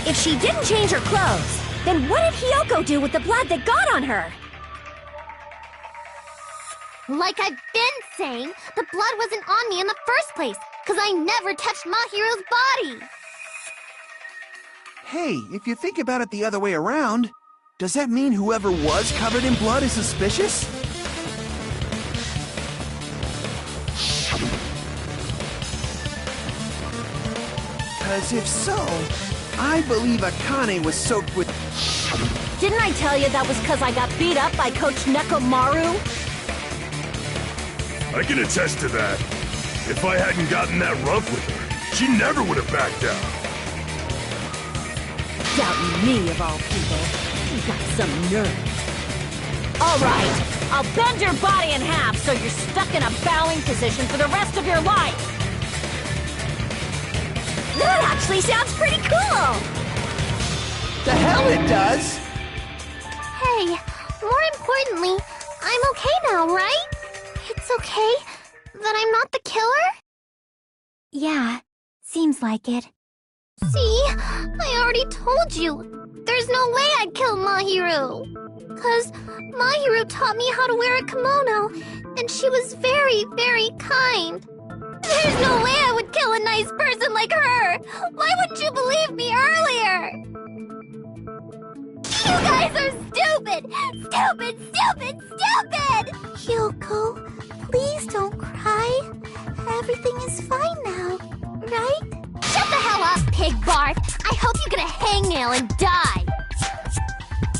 If she didn't change her clothes, then what did Hiyoko do with the blood that got on her? Like I've been saying, the blood wasn't on me in the first place, because I never touched Mahiru's body! Hey, if you think about it the other way around, does that mean whoever was covered in blood is suspicious? Because if so, I believe Akane was soaked with... Didn't I tell you that was because I got beat up by Coach Nekomaru? I can attest to that. If I hadn't gotten that rough with her, she never would have backed down. Doubting me, of all people. You got some nerve. All right, I'll bend your body in half so you're stuck in a bowing position for the rest of your life. That actually sounds pretty cool. The hell it does! Hey, more importantly, I'm okay now, right? It's okay that I'm not the killer? Yeah, seems like it. See? I already told you. There's no way I'd kill Mahiru. 'Cause Mahiru taught me how to wear a kimono, and she was very, very kind. There's no way I would kill a nice person like her! Why wouldn't you believe me earlier? You guys are stupid! Stupid, stupid, stupid! Hyoko, please don't cry. Everything is fine now, right? Shut the hell up, Pig Bart! I hope you get a hangnail and die!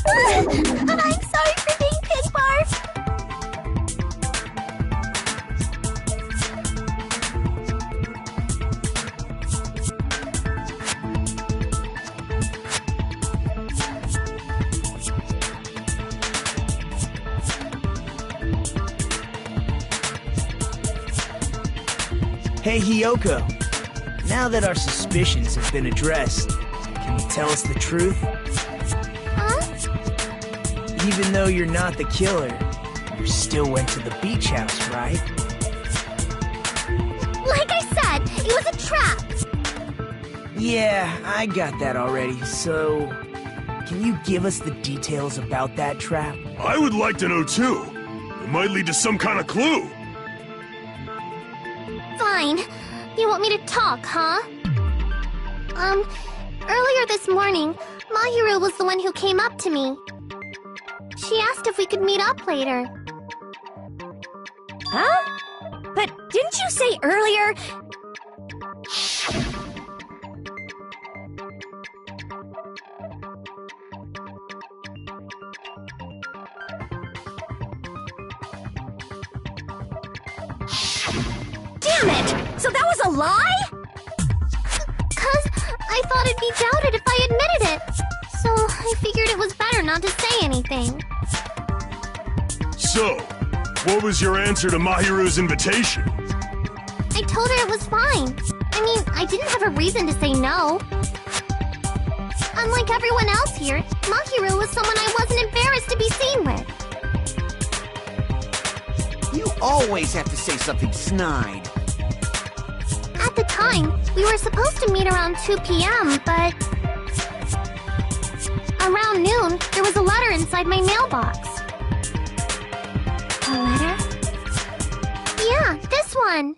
I'm sorry for being Pig Bart! Hey, Hiyoko. Now that our suspicions have been addressed, can you tell us the truth? Huh? Even though you're not the killer, You still went to the beach house, right? Like I said, it was a trap! Yeah, I got that already, so... Can you give us the details about that trap? I would like to know too. It might lead to some kind of clue. Fine. You want me to talk, huh? Earlier this morning, Mahiru was the one who came up to me. She asked if we could meet up later. Huh? But didn't you say earlier... Damn it! So that was a lie? 'Cause I thought it'd be doubted if I admitted it. So I figured it was better not to say anything. So, what was your answer to Mahiru's invitation? I told her it was fine. I mean, I didn't have a reason to say no. Unlike everyone else here, Mahiru was someone I wasn't embarrassed to be seen with. You always have to say something snide. At the time, we were supposed to meet around 2 p.m., but... Around noon, there was a letter inside my mailbox. A letter? Yeah, this one.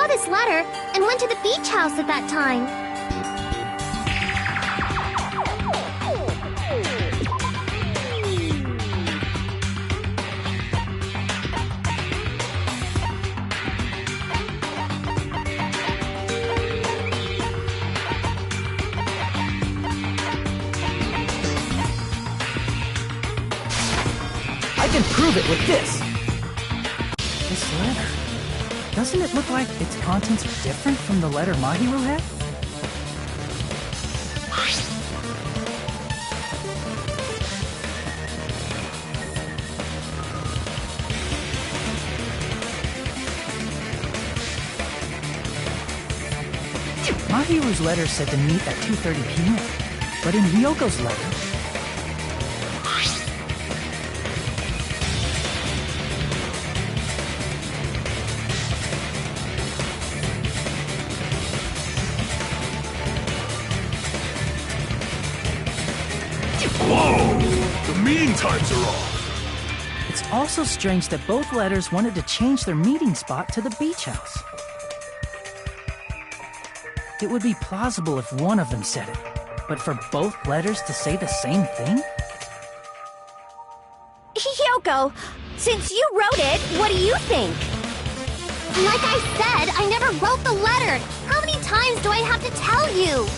This letter and went to the beach house at that time. I can prove it with this. This letter. Doesn't it look like its contents are different from the letter Mahiru had? Mahiru's letter said to meet at 2:30 p.m., but in Ryoko's letter... Whoa! The meeting times are off! It's also strange that both letters wanted to change their meeting spot to the beach house. It would be plausible if one of them said it, but for both letters to say the same thing? Hyoko, since you wrote it, what do you think? Like I said, I never wrote the letter. How many times do I have to tell you?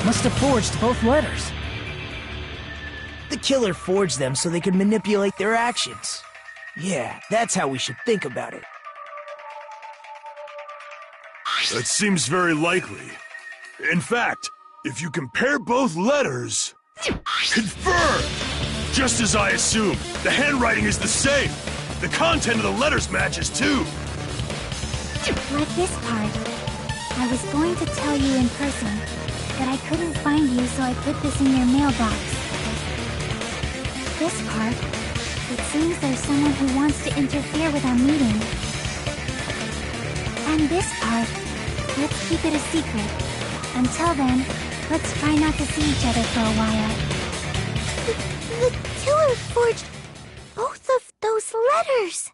Must have forged both letters. The killer forged them so they could manipulate their actions. Yeah, that's how we should think about it. That seems very likely. In fact, if you compare both letters... Confirmed! Just as I assumed, the handwriting is the same. The content of the letters matches too. Like this part. I was going to tell you in person, but I couldn't find you, so I put this in your mailbox. This part, it seems there's someone who wants to interfere with our meeting. And this part, let's keep it a secret. Until then, let's try not to see each other for a while. The killer forged both of those letters!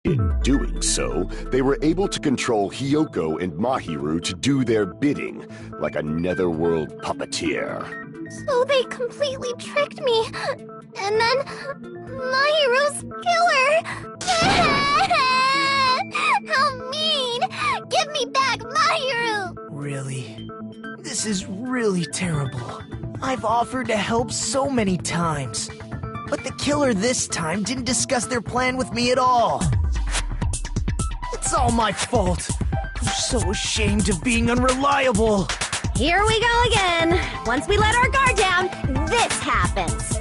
In doing so, they were able to control Hiyoko and Mahiru to do their bidding, like a netherworld puppeteer. So they completely tricked me. And then Mahiru's killer! How mean! Give me back Mahiru! Really? This is really terrible. I've offered to help so many times. But the killer this time didn't discuss their plan with me at all. It's all my fault. I'm so ashamed of being unreliable. Here we go again. Once we let our guard down, this happens.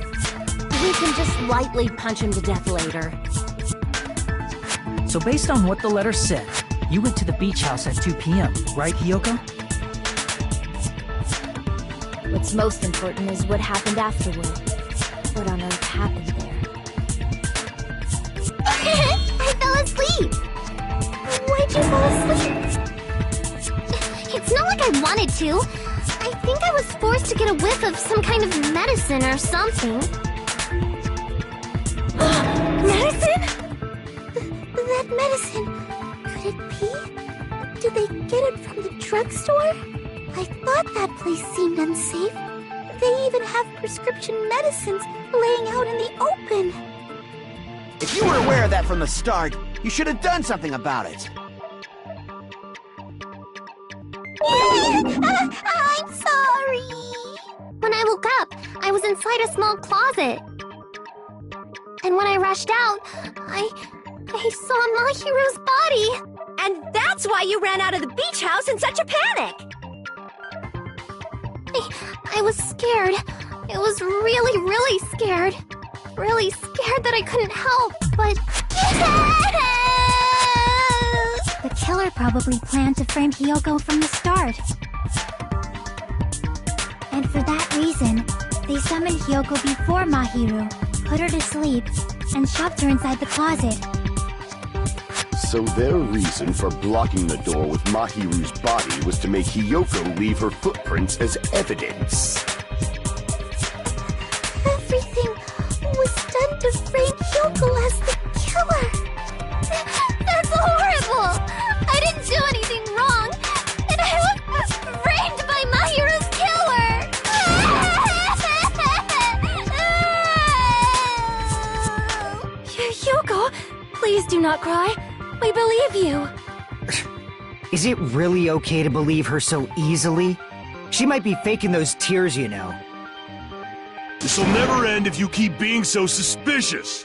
We can just lightly punch him to death later. So based on what the letter said, you went to the beach house at 2 p.m., right, Hiyoko? What's most important is what happened afterward. What on earth happened there? I fell asleep! Why'd you fall asleep? It's not like I wanted to. I think I was forced to get a whiff of some kind of medicine or something. Medicine? That medicine... Could it be? Did they get it from the drugstore? I thought that place seemed unsafe. They even have prescription medicines laying out in the open. If you were aware of that from the start, you should have done something about it. I'm sorry. When I woke up, I was inside a small closet. And when I rushed out, I saw Mahiru's body. And that's why you ran out of the beach house in such a panic! I was scared. I was really, really scared. Really scared that I couldn't help, but... The killer probably planned to frame Hiyoko from the start. And for that reason, they summoned Hiyoko before Mahiru, put her to sleep, and shoved her inside the closet. So their reason for blocking the door with Mahiru's body was to make Hiyoko leave her footprints as evidence. Everything was done to frame Hiyoko as the killer. That's horrible! I didn't do anything wrong, and I was framed by Mahiru's killer! Hiyoko, please do not cry. We believe you. Is it really okay to believe her so easily? She might be faking those tears, you know. This'll never end if you keep being so suspicious.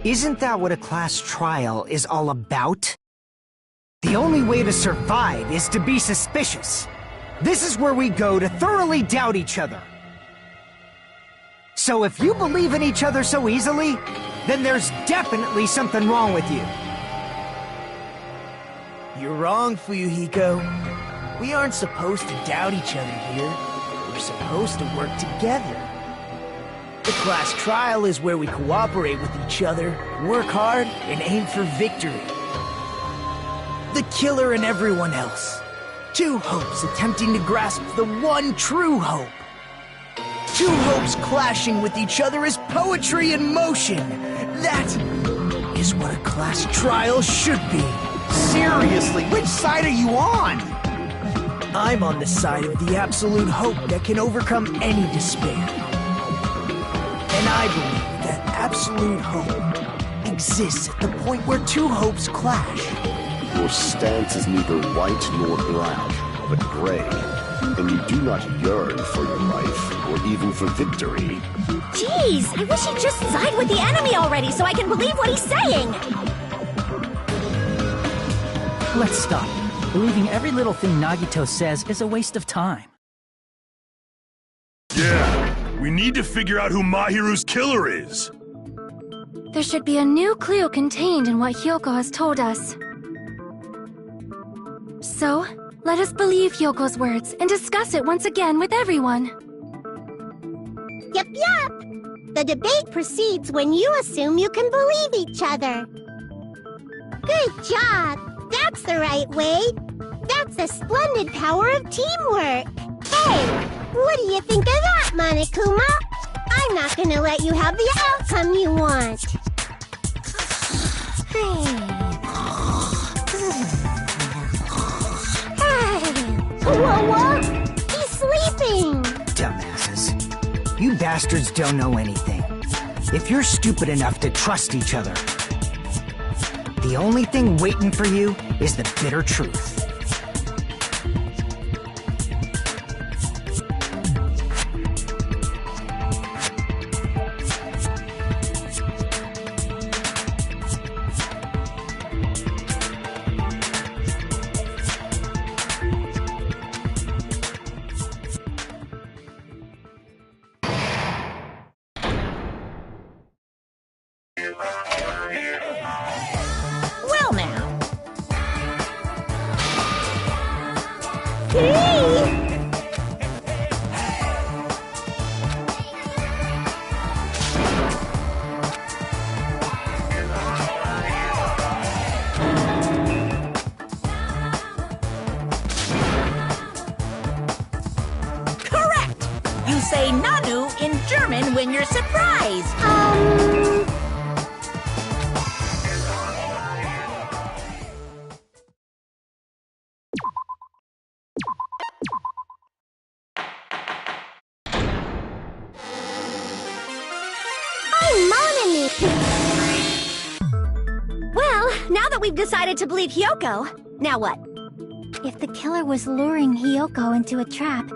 Isn't that what a class trial is all about? The only way to survive is to be suspicious. This is where we go to thoroughly doubt each other. So if you believe in each other so easily, then there's definitely something wrong with you. You're wrong, Fuyuhiko. We aren't supposed to doubt each other here. We're supposed to work together. The class trial is where we cooperate with each other, work hard, and aim for victory. The killer and everyone else. Two hopes attempting to grasp the one true hope. Two hopes clashing with each other is poetry in motion. That is what a class trial should be. Seriously, which side are you on? I'm on the side of the absolute hope that can overcome any despair. And I believe that absolute hope exists at the point where two hopes clash. Your stance is neither white nor black, but gray. And you do not yearn for your life, or even for victory. Jeez, I wish he'd just side with the enemy already so I can believe what he's saying! Let's stop. Believing every little thing Nagito says is a waste of time. Yeah, we need to figure out who Mahiru's killer is. There should be a new clue contained in what Hiyoko has told us. So, let us believe Hyoko's words and discuss it once again with everyone. Yup, yup! The debate proceeds when you assume you can believe each other. Good job! That's the right way! That's the splendid power of teamwork! Hey! What do you think of that, Monokuma? I'm not gonna let you have the outcome you want! Whoa! He's sleeping! Dumbasses. You bastards don't know anything. If you're stupid enough to trust each other, the only thing waiting for you is the bitter truth. Well now. Correct! You say Nanu in German when you're surprised. Well, now that we've decided to believe Hyoko, now what? If the killer was luring Hyoko into a trap,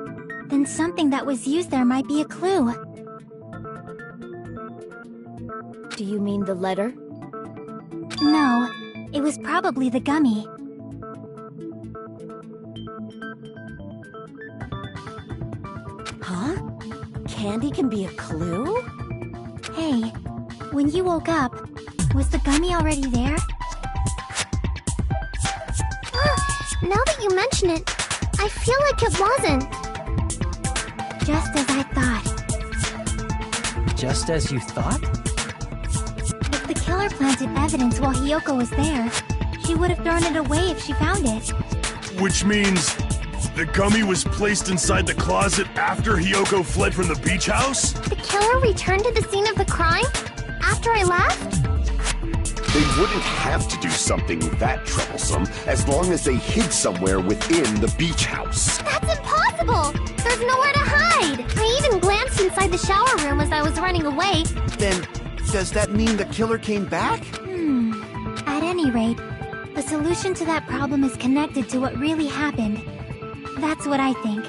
then something that was used there might be a clue. Do you mean the letter? No, it was probably the gummy. Huh? Candy can be a clue? Hey, when you woke up, was the gummy already there? Now that you mention it, I feel like it wasn't. Just as I thought. Just as you thought? If the killer planted evidence while Hyoko was there, she would have thrown it away if she found it. Which means the gummy was placed inside the closet after Hyoko fled from the beach house? The killer returned to the scene of the crime? After I left? They wouldn't have to do something that troublesome as long as they hid somewhere within the beach house. That's impossible! There's nowhere to hide! I even glanced inside the shower room as I was running away. Then, does that mean the killer came back? At any rate, the solution to that problem is connected to what really happened. That's what I think.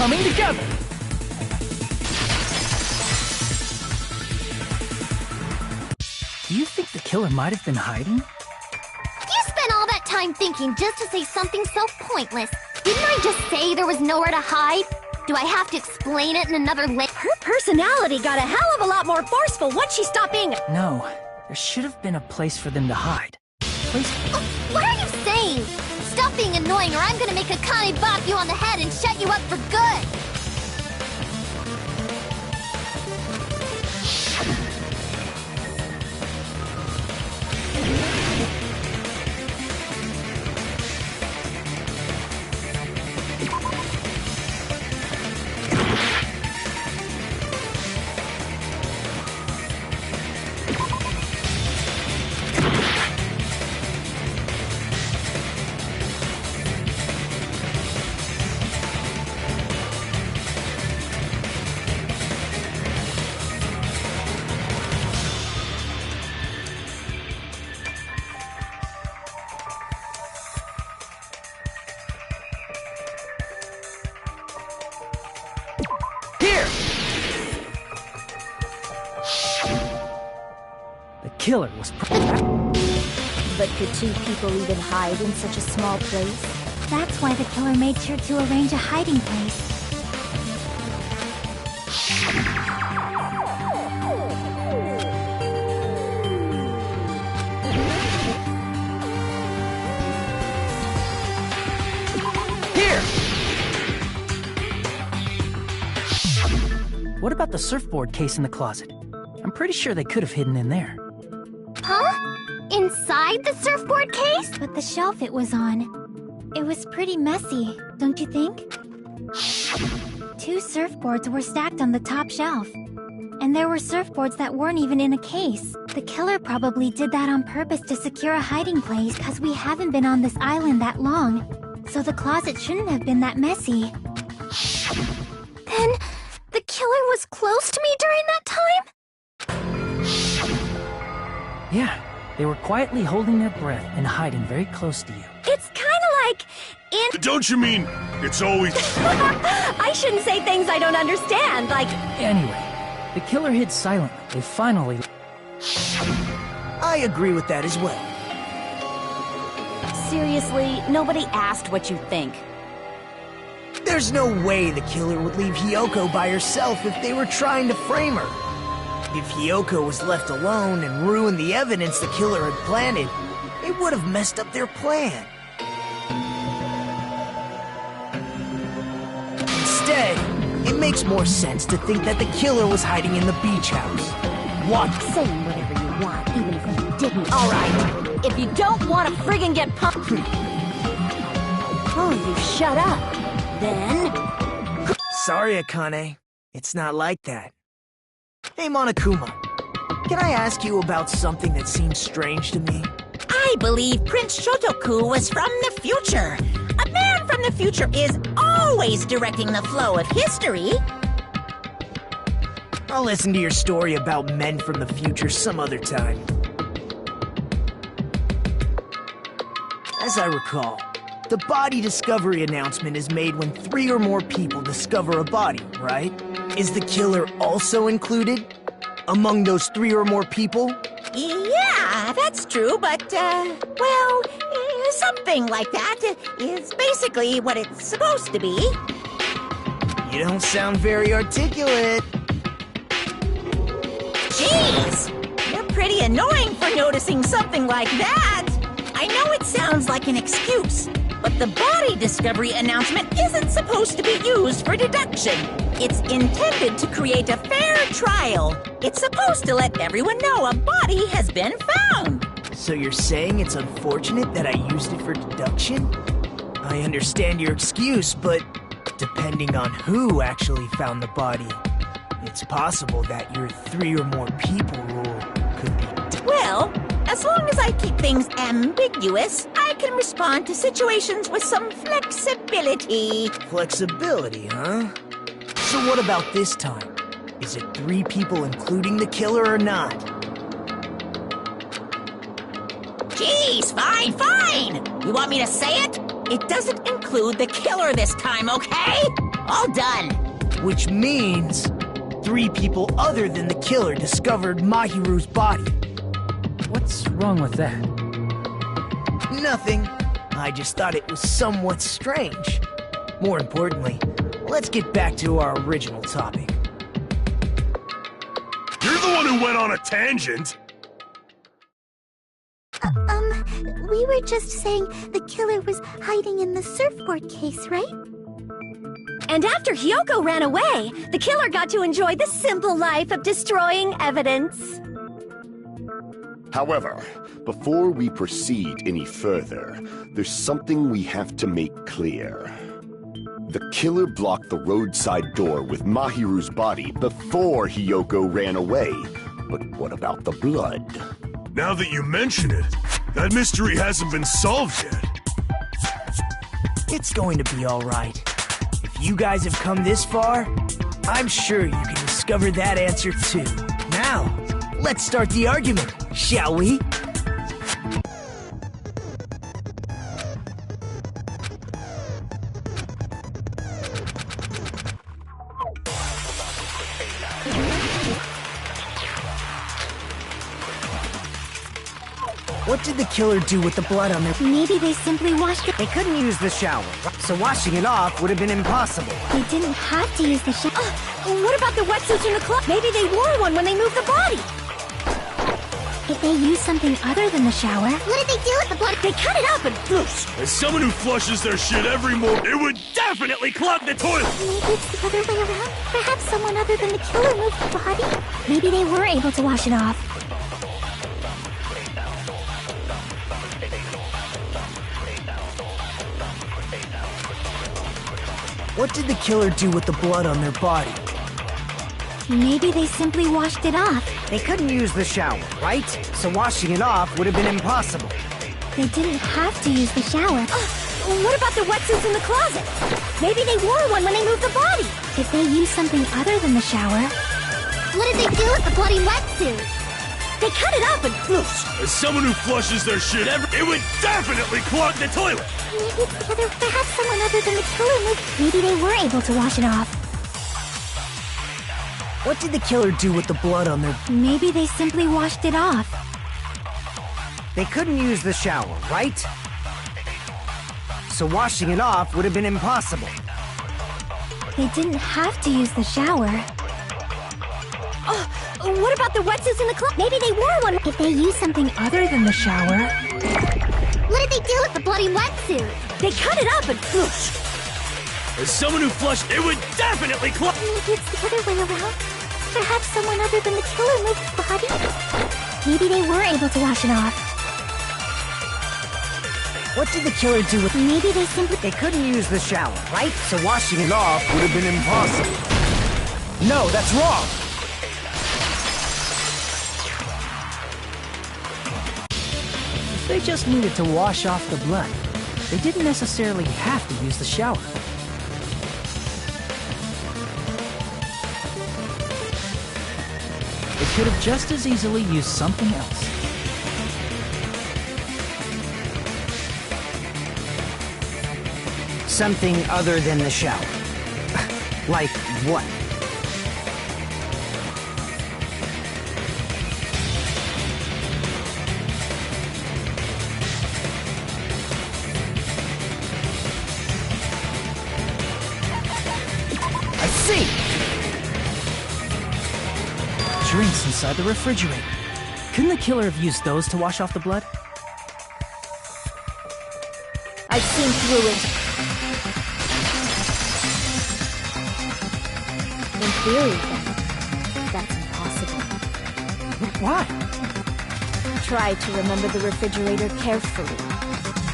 coming together. Do you think the killer might have been hiding? You spent all that time thinking just to say something so pointless. Didn't I just say there was nowhere to hide? Do I have to explain it in another Her personality got a hell of a lot more forceful once she stopped being. No, there should have been a place for them to hide. What are you saying? Stop being annoying or I'm gonna make Akane bop you on the head and shut you up for good! Killer was But could two people even hide in such a small place? That's why the killer made sure to arrange a hiding place. Here! What about the surfboard case in the closet? I'm pretty sure they could have hidden in there. Huh? Inside the surfboard case? But the shelf it was on, it was pretty messy, don't you think? 2 surfboards were stacked on the top shelf. And there were surfboards that weren't even in a case. The killer probably did that on purpose to secure a hiding place, because we haven't been on this island that long. So the closet shouldn't have been that messy. Then, the killer was close to me during that time? Yeah, they were quietly holding their breath and hiding very close to you. It's kinda like in— Don't you mean it's always— I shouldn't say things I don't understand, like— Anyway, the killer hid silently. They finally— I agree with that as well. Seriously, nobody asked what you think. There's no way the killer would leave Hiyoko by herself if they were trying to frame her. If Hiyoko was left alone and ruined the evidence the killer had planted, it would have messed up their plan. Instead, it makes more sense to think that the killer was hiding in the beach house. What? Saying whatever you want, even if you didn't. Alright, if you don't want to friggin' get pumped— Oh, you shut up. Then— Sorry, Akane. It's not like that. Hey, Monokuma. Can I ask you about something that seems strange to me? I believe Prince Shotoku was from the future. A man from the future is always directing the flow of history. I'll listen to your story about men from the future some other time. As I recall, the body discovery announcement is made when 3 or more people discover a body, right? Is the killer also included among those 3 or more people? Yeah, that's true, but, well, something like that is basically what it's supposed to be. You don't sound very articulate. Jeez, you're pretty annoying for noticing something like that. I know it sounds like an excuse, but the body discovery announcement isn't supposed to be used for deduction. It's intended to create a fair trial. It's supposed to let everyone know a body has been found. So you're saying it's unfortunate that I used it for deduction? I understand your excuse, but depending on who actually found the body, it's possible that your 3 or more people rule could be— Well, as long as I keep things ambiguous, I can respond to situations with some flexibility. Flexibility, huh? So what about this time? Is it 3 people including the killer or not? Jeez, fine. You want me to say it? It doesn't include the killer this time, okay? All done. Which means 3 people other than the killer discovered Mahiru's body. What's wrong with that? Nothing. I just thought it was somewhat strange. More importantly, let's get back to our original topic. You're the one who went on a tangent. We were just saying the killer was hiding in the surfboard case, right? And after Hyoko ran away, the killer got to enjoy the simple life of destroying evidence. However, before we proceed any further, there's something we have to make clear. The killer blocked the roadside door with Mahiru's body before Hyoko ran away. But what about the blood? Now that you mention it, that mystery hasn't been solved yet. It's going to be alright. If you guys have come this far, I'm sure you can discover that answer too. Now, let's start the argument, shall we? What did the killer do with the blood on their... Maybe they simply washed it. They couldn't use the shower, so washing it off would have been impossible. They didn't have to use the shower. What about the wetsuits in the club? Maybe they wore one when they moved the body. Did they use something other than the shower? What did they do with the blood? They cut it up and... As someone who flushes their shit every morning, it would definitely clog the toilet! Maybe it's the other way around. Perhaps someone other than the killer moved the body? Maybe they were able to wash it off. What did the killer do with the blood on their body? Maybe they simply washed it off. They couldn't use the shower, right? So washing it off would have been impossible. They didn't have to use the shower. What about the wetsuits in the closet? Maybe they wore one when they moved the body. Did they use something other than the shower? What did they do with the bloody wetsuit? They cut it up and... As someone who flushes their shit it would definitely clog the toilet! Maybe it's the other... Perhaps someone other than the killer moved... Maybe they were able to wash it off. What did the killer do with the blood on their... Maybe they simply washed it off. They couldn't use the shower, right? So washing it off would have been impossible. They didn't have to use the shower. What about the wetsuits in the club? Maybe they wore one. Did they use something other than the shower? What did they do with the bloody wetsuit? They cut it up and... As someone who flushed, it would definitely clog... Maybe it's the other way around. Perhaps someone other than the killer moved the body? Maybe they were able to wash it off. What did the killer do with... Maybe they simply... They couldn't use the shower, right? So washing it off would have been impossible. No, that's wrong! If they just needed to wash off the blood, they didn't necessarily have to use the shower. They could have just as easily used something else. Something other than the shower. Like what? I see! Drinks inside the refrigerator. Couldn't the killer have used those to wash off the blood? I've seen through it. In theory, then, that's impossible. Why? Try to remember the refrigerator carefully,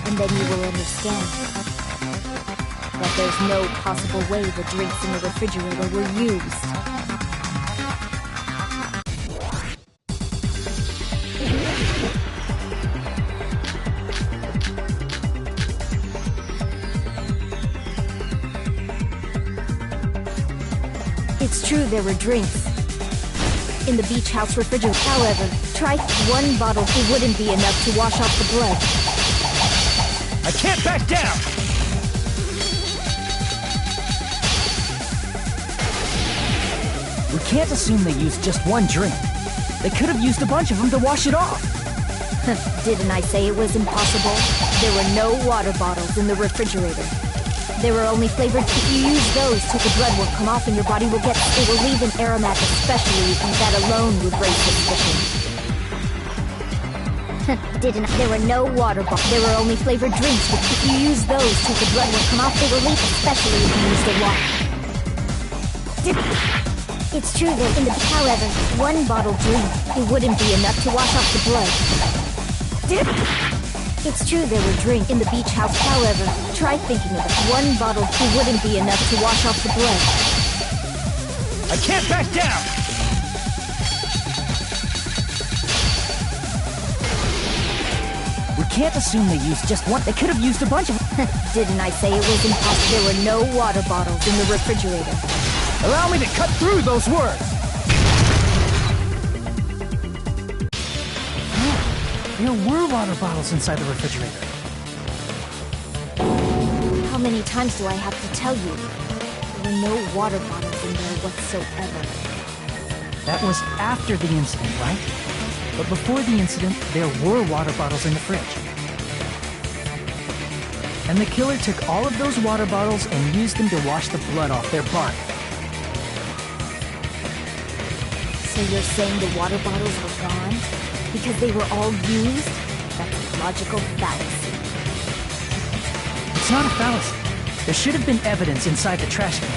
and then you will understand that there's no possible way the drinks in the refrigerator were used. It's true there were drinks in the beach house refrigerator. However, try one bottle. It wouldn't be enough to wash off the blood. I can't back down! can't assume they used just one drink. They could have used a bunch of them to wash it off. Didn't I say it was impossible? There were no water bottles in the refrigerator. They were only flavored. If you use those, till the blood will come off and your body will get... It will leave an aromatic, especially and that alone would raise suspicion. There were no water bottles. There were only flavored drinks, but if you use those, till the blood will come off, they will leave, especially if you use the water. It's true that in the... However, one bottle drink, it wouldn't be enough to wash off the blood. It's true there were drinks in the beach house, however, try thinking of it. One bottle, it wouldn't be enough to wash off the blood. I can't back down! We can't assume they used just one. They could have used a bunch of... Didn't I say it was impossible? There were no water bottles in the refrigerator. Allow me to cut through those words! There were water bottles inside the refrigerator. How many times do I have to tell you? There were no water bottles in there whatsoever. That was after the incident, right? But before the incident, there were water bottles in the fridge. And the killer took all of those water bottles and used them to wash the blood off their body. So you're saying the water bottles were gone? Because they were all used? That's a logical fallacy. It's not a fallacy. There should have been evidence inside the trash can.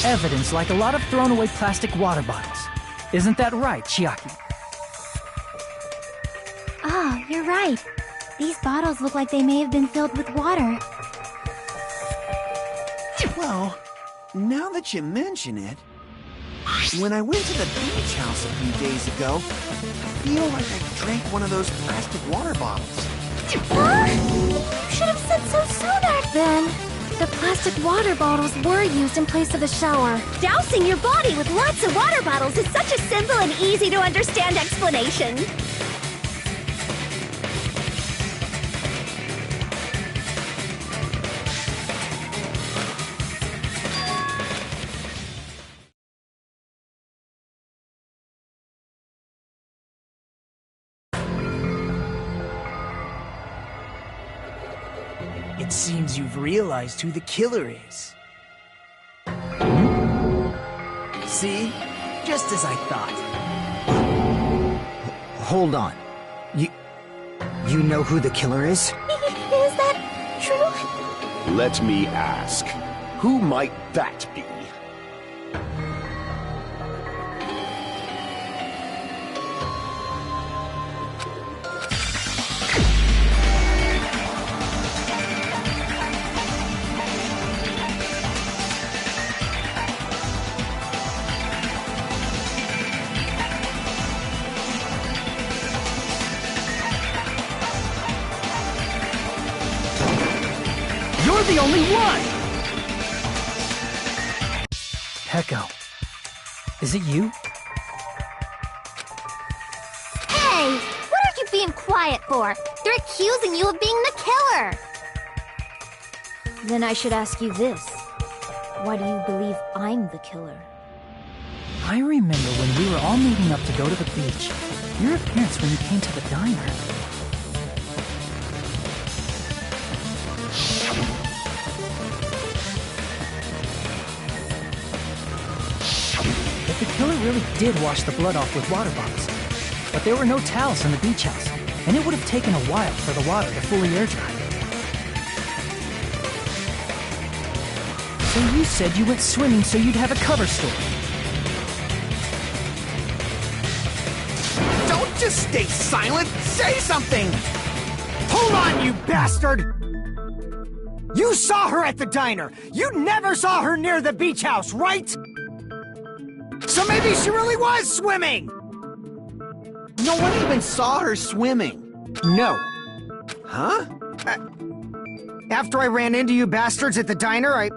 Evidence like a lot of thrown-away plastic water bottles. Isn't that right, Chiaki? Oh, you're right. These bottles look like they may have been filled with water. Well, now that you mention it, when I went to the beach house a few days ago, I feel like I drank one of those plastic water bottles. Huh? You should have said so sooner. Then, the plastic water bottles were used in place of a shower. Dousing your body with lots of water bottles is such a simple and easy to understand explanation. It seems you've realized who the killer is. See? Just as I thought. Hold on. You know who the killer is? Is that true? Let me ask, who might that be? You're the only one! Peko. Is it you? Hey! What are you being quiet for? They're accusing you of being the killer! Then I should ask you this. Why do you believe I'm the killer? I remember when we were all meeting up to go to the beach. Your appearance when you came to the diner. The killer really did wash the blood off with water bottles. But there were no towels in the beach house, and it would have taken a while for the water to fully air dry. So you said you went swimming so you'd have a cover story. Don't just stay silent! Say something! Hold on, you bastard! You saw her at the diner! You never saw her near the beach house, right? So maybe she really was swimming! No one even saw her swimming. No. Huh? After I ran into you bastards at the diner, I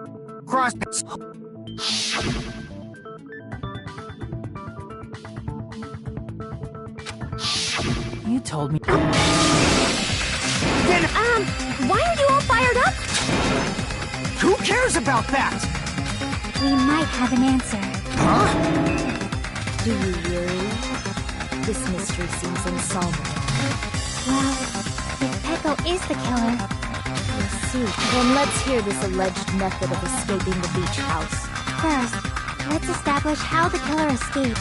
crossed... You told me... Then... Why are you all fired up? Who cares about that? We might have an answer. Huh? Do you really? This mystery seems unsolvable. Well, if Peko is the killer, I see. Then let's hear this alleged method of escaping the beach house. first, let's establish how the killer escaped.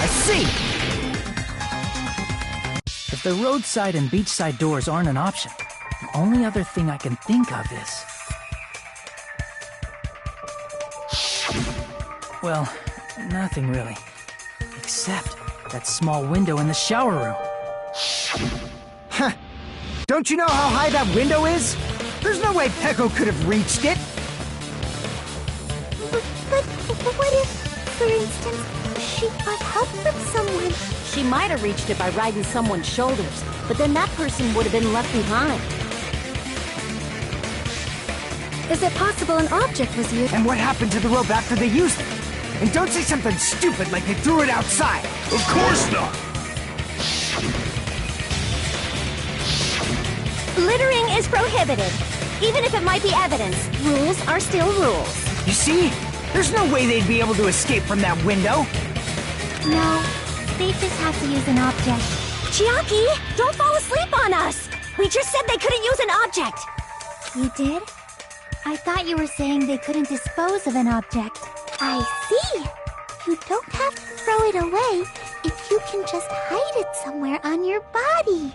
I see! If the roadside and beachside doors aren't an option, the only other thing I can think of is... Well, nothing really. Except that small window in the shower room. Huh. Don't you know how high that window is? There's no way Peko could have reached it! But what if, for instance, she got help from someone? She might have reached it by riding someone's shoulders, but then that person would have been left behind. Is it possible an object was used? And what happened to the rope after they used it? And don't say something stupid like they threw it outside! Of course not! Littering is prohibited. Even if it might be evidence, rules are still rules. You see? There's no way they'd be able to escape from that window! No, they just have to use an object. Chiaki, don't fall asleep on us! We just said they couldn't use an object! You did? I thought you were saying they couldn't dispose of an object. I see! You don't have to throw it away if you can just hide it somewhere on your body.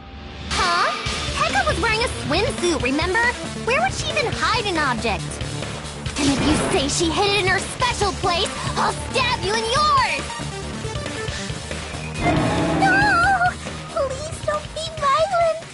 Huh? Pekka was wearing a swimsuit, remember? Where would she even hide an object? And if you say she hid it in her special place, I'll stab you in yours! No! Please don't be violent!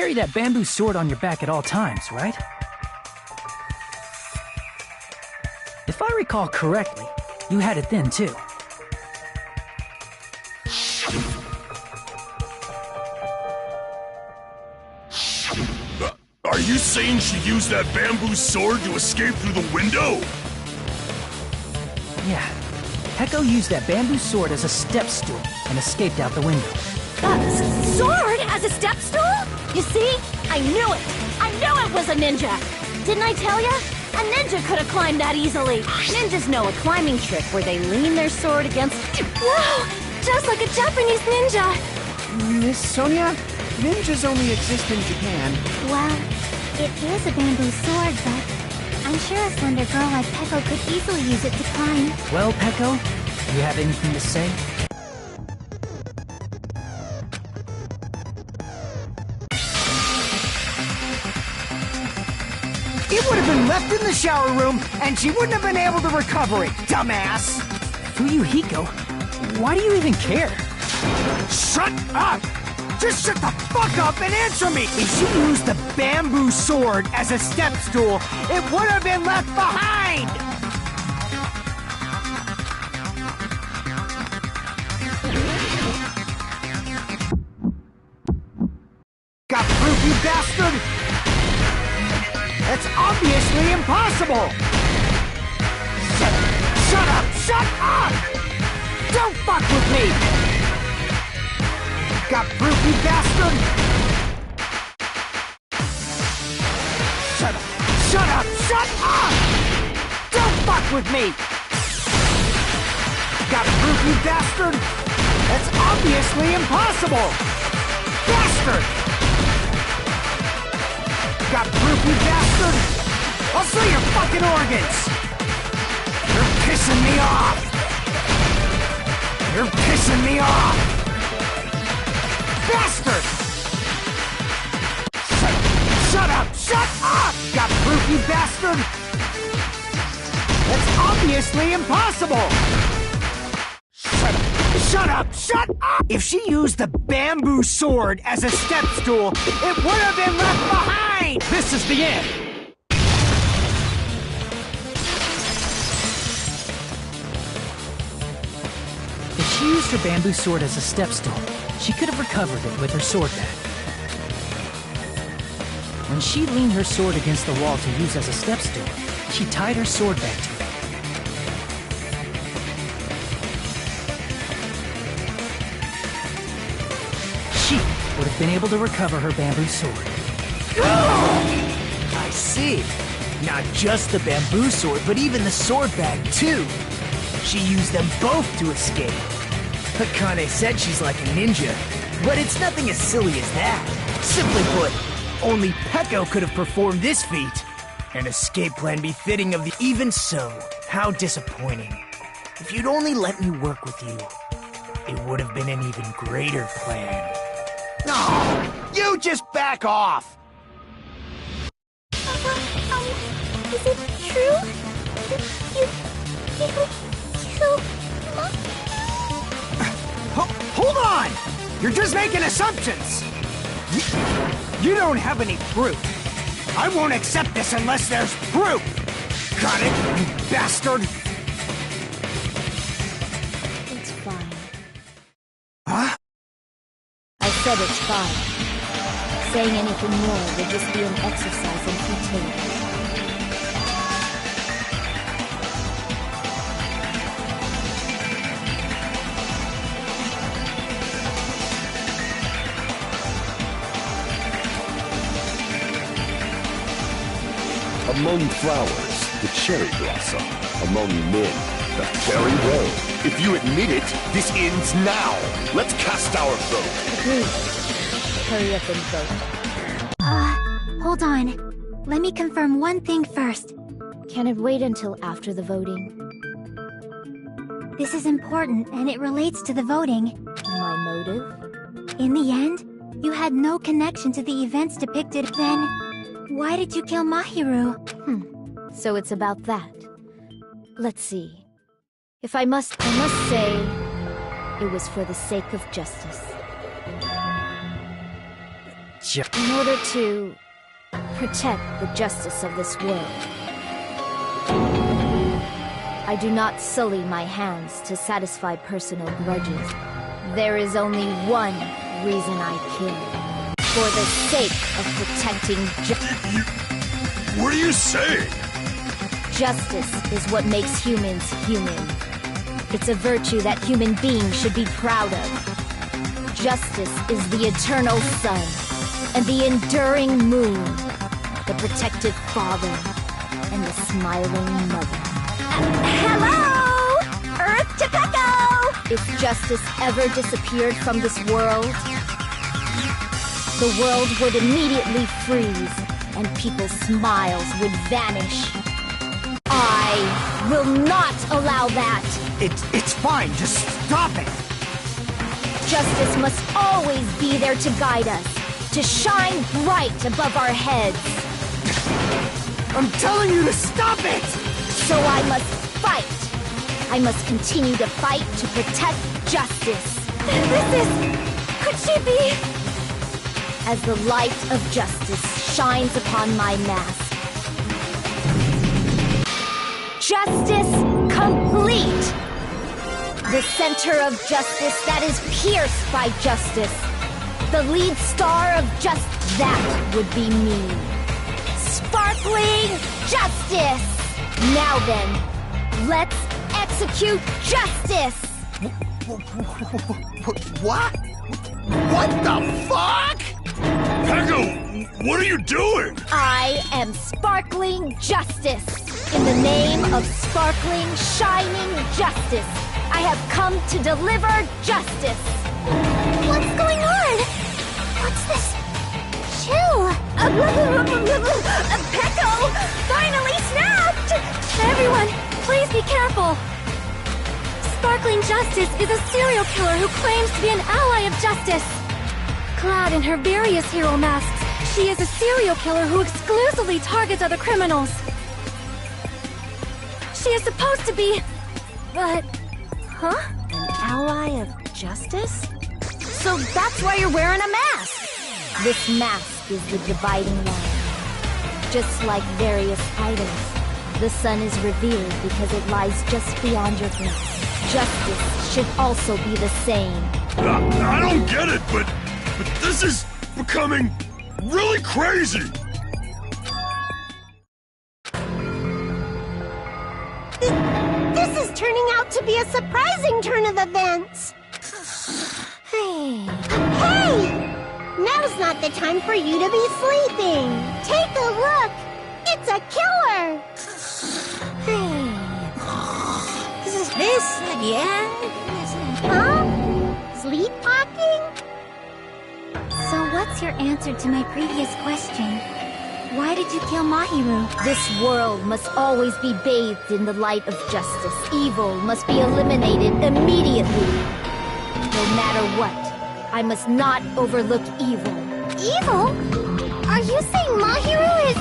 carry that bamboo sword on your back at all times, right? If I recall correctly, you had it then too. Are you saying she used that bamboo sword to escape through the window? Yeah. Peko used that bamboo sword as a step stool and escaped out the window. Sword as a step stool? You see? I knew it! I knew it was a ninja! Didn't I tell ya? A ninja could have climbed that easily. Ninjas know a climbing trick where they lean their sword against... Wow! Just like a Japanese ninja! Miss Sonia, ninjas only exist in Japan. Well, it is a bamboo sword, but I'm sure a slender girl like Peko could easily use it to climb. Well, Peko, you have anything to say? It would have been left in the shower room, and she wouldn't have been able to recover it, dumbass! Fuyuhiko, why do you even care? Shut up! Just shut the fuck up and answer me! If she used the bamboo sword as a step stool, it would have been left behind! Got proof, you bastard? That's obviously impossible! Shut up! Shut up! Don't fuck with me! Got proof, you bastard? Shut up! Shut up! Shut up! Don't fuck with me! Got proof, you bastard? That's obviously impossible! Bastard! Got proof, you bastard? I'll sell your fucking organs! You're pissing me off! You're pissing me off! Bastard! Shut up! Shut up! Got proof, you bastard? That's obviously impossible! Shut up! Shut up! Shut up! If she used the bamboo sword as a step stool, it would have been left behind! This is the end! If she used her bamboo sword as a step stool, she could have recovered it with her sword bag. When she leaned her sword against the wall to use as a step stool, she tied her sword back to it. She would have been able to recover her bamboo sword. I see. Not just the bamboo sword, but even the sword bag, too. She used them both to escape. Akane said she's like a ninja, but it's nothing as silly as that. Simply put, only Peko could have performed this feat. An escape plan befitting of the... Even so, how disappointing. If you'd only let me work with you, it would have been an even greater plan. No! You just back off! Is it true? You killed Hold on! You're just making assumptions! You don't have any proof. I won't accept this unless there's proof! Got it, you bastard? It's fine. Huh? I said it's fine. Saying anything more would just be an exercise in futility. Among flowers, the cherry blossom. Among men, the fairy rose. If you admit it, this ends now. Let's cast our vote. Agreed. Hurry up and vote. Hold on. Let me confirm one thing first. Can it wait until after the voting? This is important, and it relates to the voting. My motive? In the end, you had no connection to the events depicted. Then, why did you kill Mahiru? So it's about that. Let's see. If I must say, it was for the sake of justice. In order to protect the justice of this world, I do not sully my hands to satisfy personal grudges. There is only one reason I kill. For the sake of protecting What are you saying? Justice is what makes humans human. It's a virtue that human beings should be proud of. Justice is the eternal sun and the enduring moon, the protective father and the smiling mother. Hello! Earth to Pecco! If justice ever disappeared from this world, the world would immediately freeze and people's smiles would vanish. I will not allow that! It's fine, just stop it! Justice must always be there to guide us, to shine bright above our heads. I'm telling you to stop it! So I must fight. I must continue to fight to protect justice. Could she be? As the light of justice shines upon my mask. Justice complete! The center of justice that is pierced by justice. The lead star of just that would be me. Sparkling justice! Now then, let's execute justice! What? What the fuck? Pecco, what are you doing? I am sparkling justice. In the name of sparkling, shining justice, I have come to deliver justice. What's going on? What's this? Chill. Pecco! Finally snapped! Everyone, please be careful. Sparkling Justice is a serial killer who claims to be an ally of justice. Clad in her various hero masks, she is a serial killer who exclusively targets other criminals. She is supposed to be... but... huh? An ally of justice? So that's why you're wearing a mask! This mask is the dividing line. Just like various items, the sun is revered because it lies just beyond your glance. Justice should also be the same. I don't get it, but this is becoming really crazy! This is turning out to be a surprising turn of events. Hey! Now's not the time for you to be sleeping. Take a look. It's a killer. This again? Huh? Sleepwalking? So what's your answer to my previous question? Why did you kill Mahiru? This world must always be bathed in the light of justice. Evil must be eliminated immediately. No matter what, I must not overlook evil. Evil? Are you saying Mahiru is...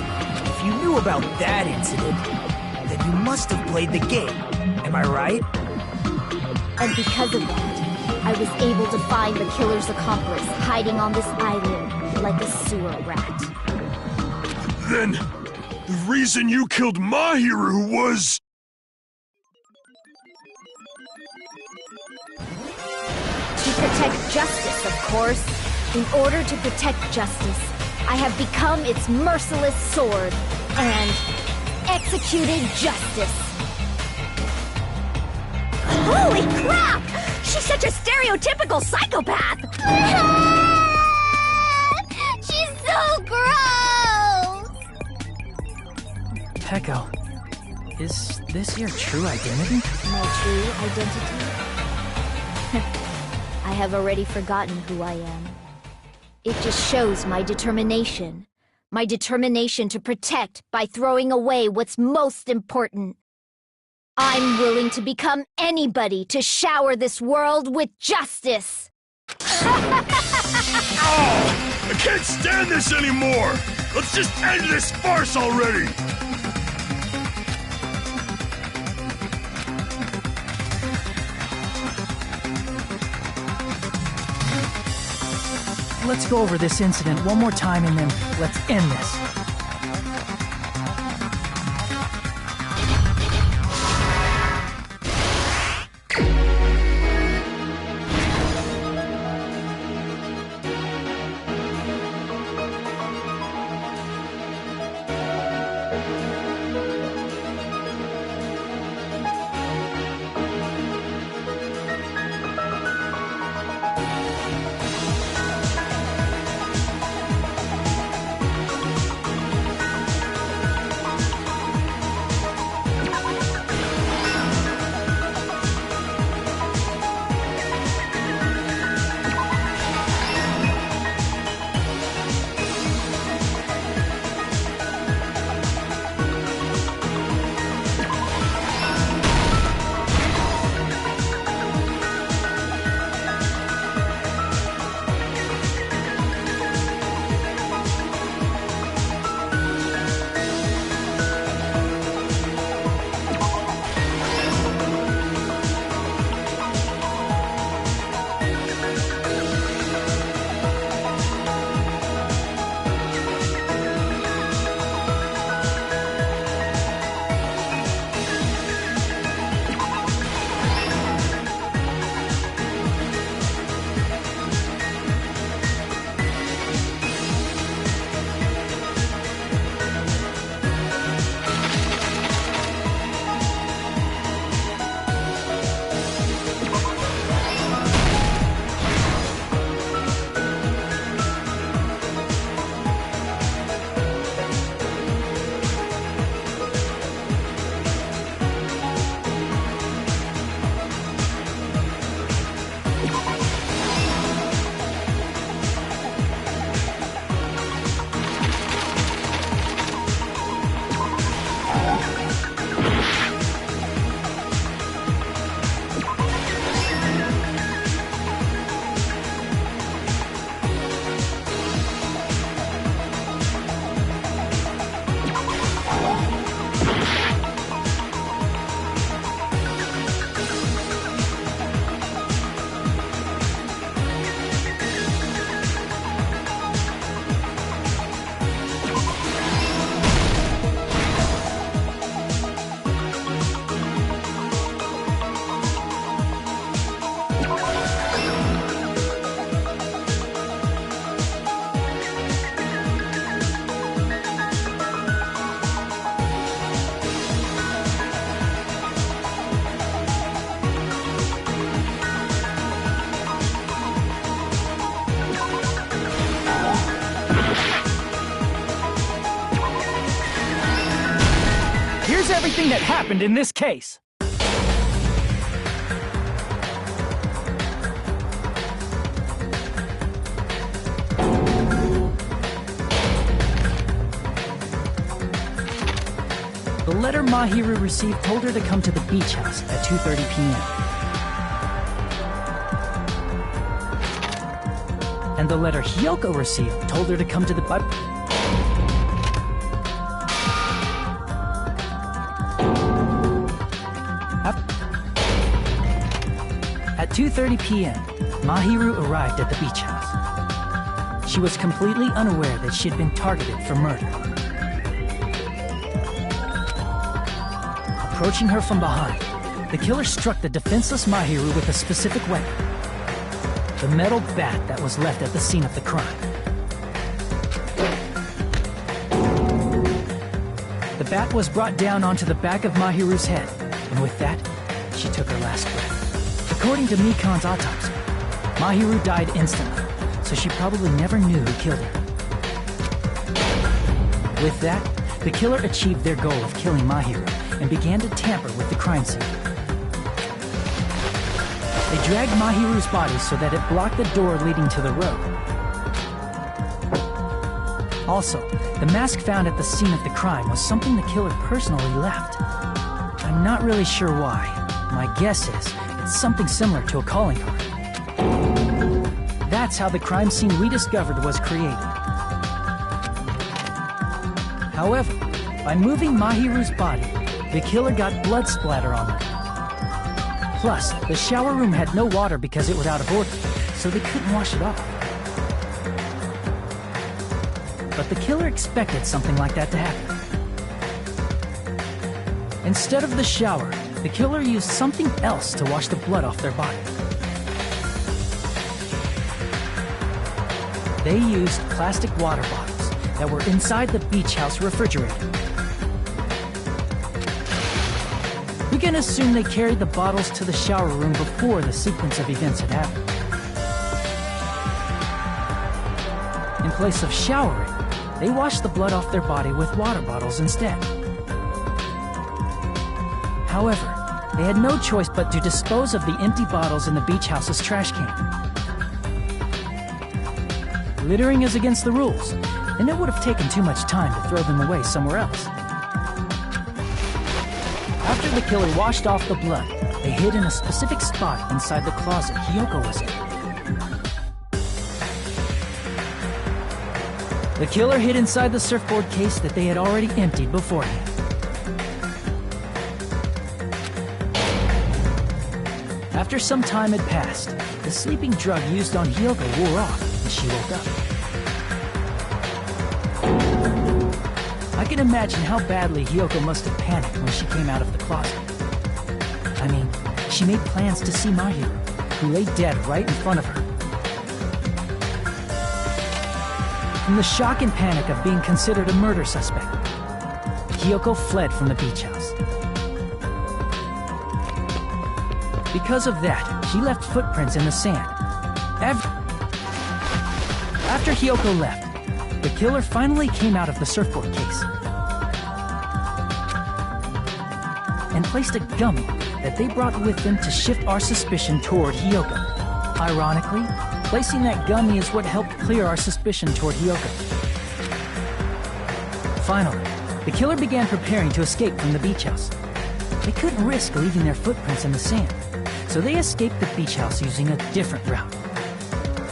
If you knew about that incident, then you must have played the game. Am I right? And because of that, I was able to find the killer's accomplice hiding on this island like a sewer rat. Then, the reason you killed Mahiru was... To protect justice, of course. In order to protect justice, I have become its merciless sword and executed justice. Holy crap! She's such a stereotypical psychopath! She's so gross! Pecco, is this your true identity? My true identity? I have already forgotten who I am. It just shows my determination. My determination to protect by throwing away what's most important. I'm willing to become anybody to shower this world with justice. Oh! I can't stand this anymore! Let's just end this farce already! let's go over this incident one more time and then let's end this. Here's everything that happened in this case. The letter Mahiru received told her to come to the beach house at 2:30 p.m. And the letter Hiyoko received told her to come to the At 2:30 p.m., Mahiru arrived at the beach house. She was completely unaware that she had been targeted for murder. Approaching her from behind, the killer struck the defenseless Mahiru with a specific weapon, the metal bat that was left at the scene of the crime. The bat was brought down onto the back of Mahiru's head, and with that, she took her last breath. According to Mikan's autopsy, Mahiru died instantly, so she probably never knew who killed her. With that, the killer achieved their goal of killing Mahiru and began to tamper with the crime scene. They dragged Mahiru's body so that it blocked the door leading to the road. Also, the mask found at the scene of the crime was something the killer personally left. I'm not really sure why. My guess is it's something similar to a calling card. That's how the crime scene we discovered was created. However, by moving Mahiru's body, the killer got blood splatter on her. Plus, the shower room had no water because it was out of order, so they couldn't wash it off. but the killer expected something like that to happen. Instead of the shower, the killer used something else to wash the blood off their body. They used plastic water bottles that were inside the beach house refrigerator. We can assume they carried the bottles to the shower room before the sequence of events had happened. In place of showering, they washed the blood off their body with water bottles instead. However, they had no choice but to dispose of the empty bottles in the beach house's trash can. Littering is against the rules, and it would have taken too much time to throw them away somewhere else. After the killer washed off the blood, they hid in a specific spot inside the closet Hiyoko was in. The killer hid inside the surfboard case that they had already emptied beforehand. After some time had passed, the sleeping drug used on Hiyoko wore off and she woke up. I can imagine how badly Hiyoko must have panicked when she came out of the closet. I mean, she made plans to see Mahiru, who lay dead right in front of her. In the shock and panic of being considered a murder suspect, Hiyoko fled from the beach house. Because of that, she left footprints in the sand. After Hiyoko left, the killer finally came out of the surfboard case and placed a gummy that they brought with them to shift our suspicion toward Hiyoko. Ironically, placing that gummy is what helped clear our suspicion toward Hiyoko. Finally, the killer began preparing to escape from the beach house. They couldn't risk leaving their footprints in the sand, so they escaped the beach house using a different route.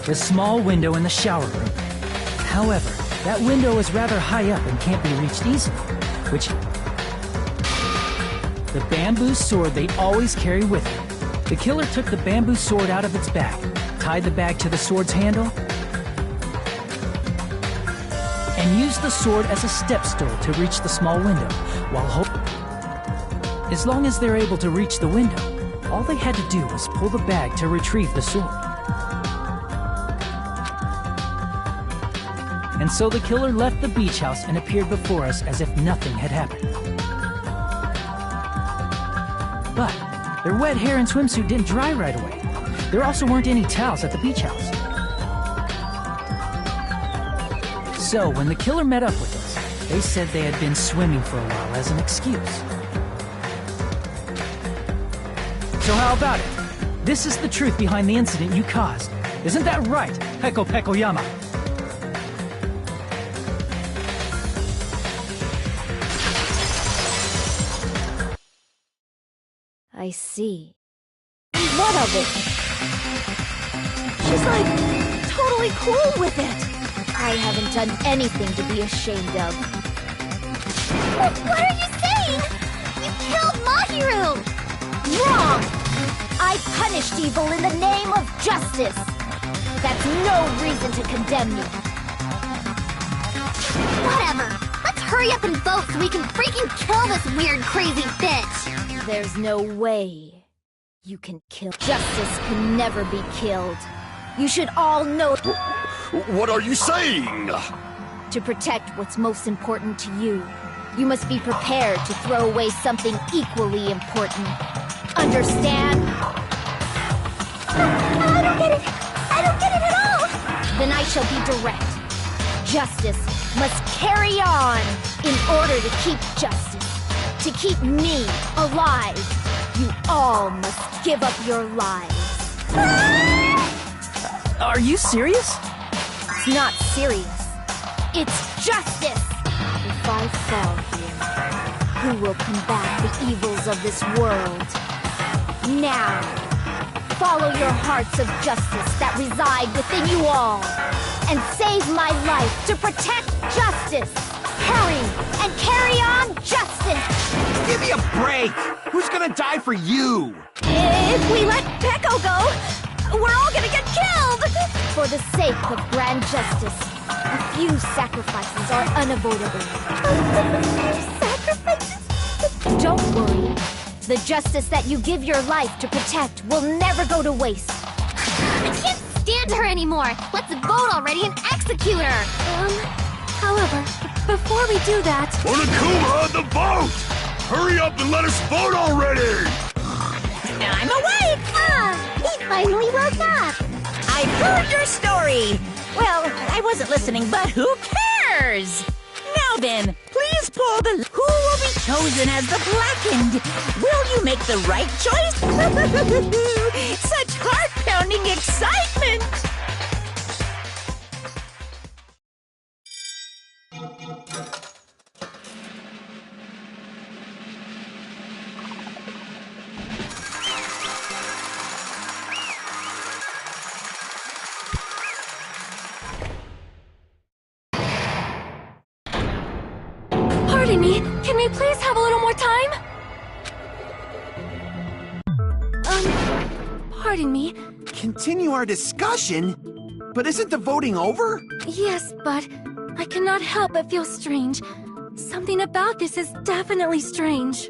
The small window in the shower room. However, that window is rather high up and can't be reached easily, which... The bamboo sword they always carry with them. The killer took the bamboo sword out of its bag, tied the bag to the sword's handle, and used the sword as a step stool to reach the small window, while as long as they're able to reach the window, all they had to do was pull the bag to retrieve the sword. And so the killer left the beach house and appeared before us as if nothing had happened. But their wet hair and swimsuit didn't dry right away. There also weren't any towels at the beach house. So when the killer met up with us, they said they had been swimming for a while as an excuse. So how about it? This is the truth behind the incident you caused. Isn't that right, Peko Pekoyama? I see. What of it? She's like, totally cool with it. I haven't done anything to be ashamed of. What are you saying? You killed Mahiru! Wrong! I punished evil in the name of justice. That's no reason to condemn me. Whatever. Let's hurry up and vote so we can freaking kill this weird, crazy bitch. There's no way you can kill. Justice can never be killed. You should all know. What are you saying? To protect what's most important to you, you must be prepared to throw away something equally important. Understand? I don't get it. I don't get it at all. Then I shall be direct. Justice must carry on in order to keep justice. To keep me alive, you all must give up your lives. Are you serious? It's not serious. It's justice. If I fall here, who will combat the evils of this world? Now, follow your hearts of justice that reside within you all, and save my life to protect justice. Hurry and carry on justice. Give me a break! Who's gonna die for you? If we let Peko go, we're all gonna get killed! For the sake of grand justice, A few sacrifices are unavoidable. Sacrifices? Don't worry. The justice that you give your life to protect will never go to waste. I can't stand her anymore. Let's vote already and execute her. However, before we do that... Onokuma, the vote! Hurry up and let us vote already! I'm awake! He finally woke up. I heard your story! Well, I wasn't listening, but who cares? Now then, please pull the... Who will be chosen as the Blackened? Will you make the right choice? Such heart-pounding excitement! Pardon me, can we please have a little more time? Pardon me. Continue our discussion? But isn't the voting over? Yes, but I cannot help but feel strange. Something about this is definitely strange.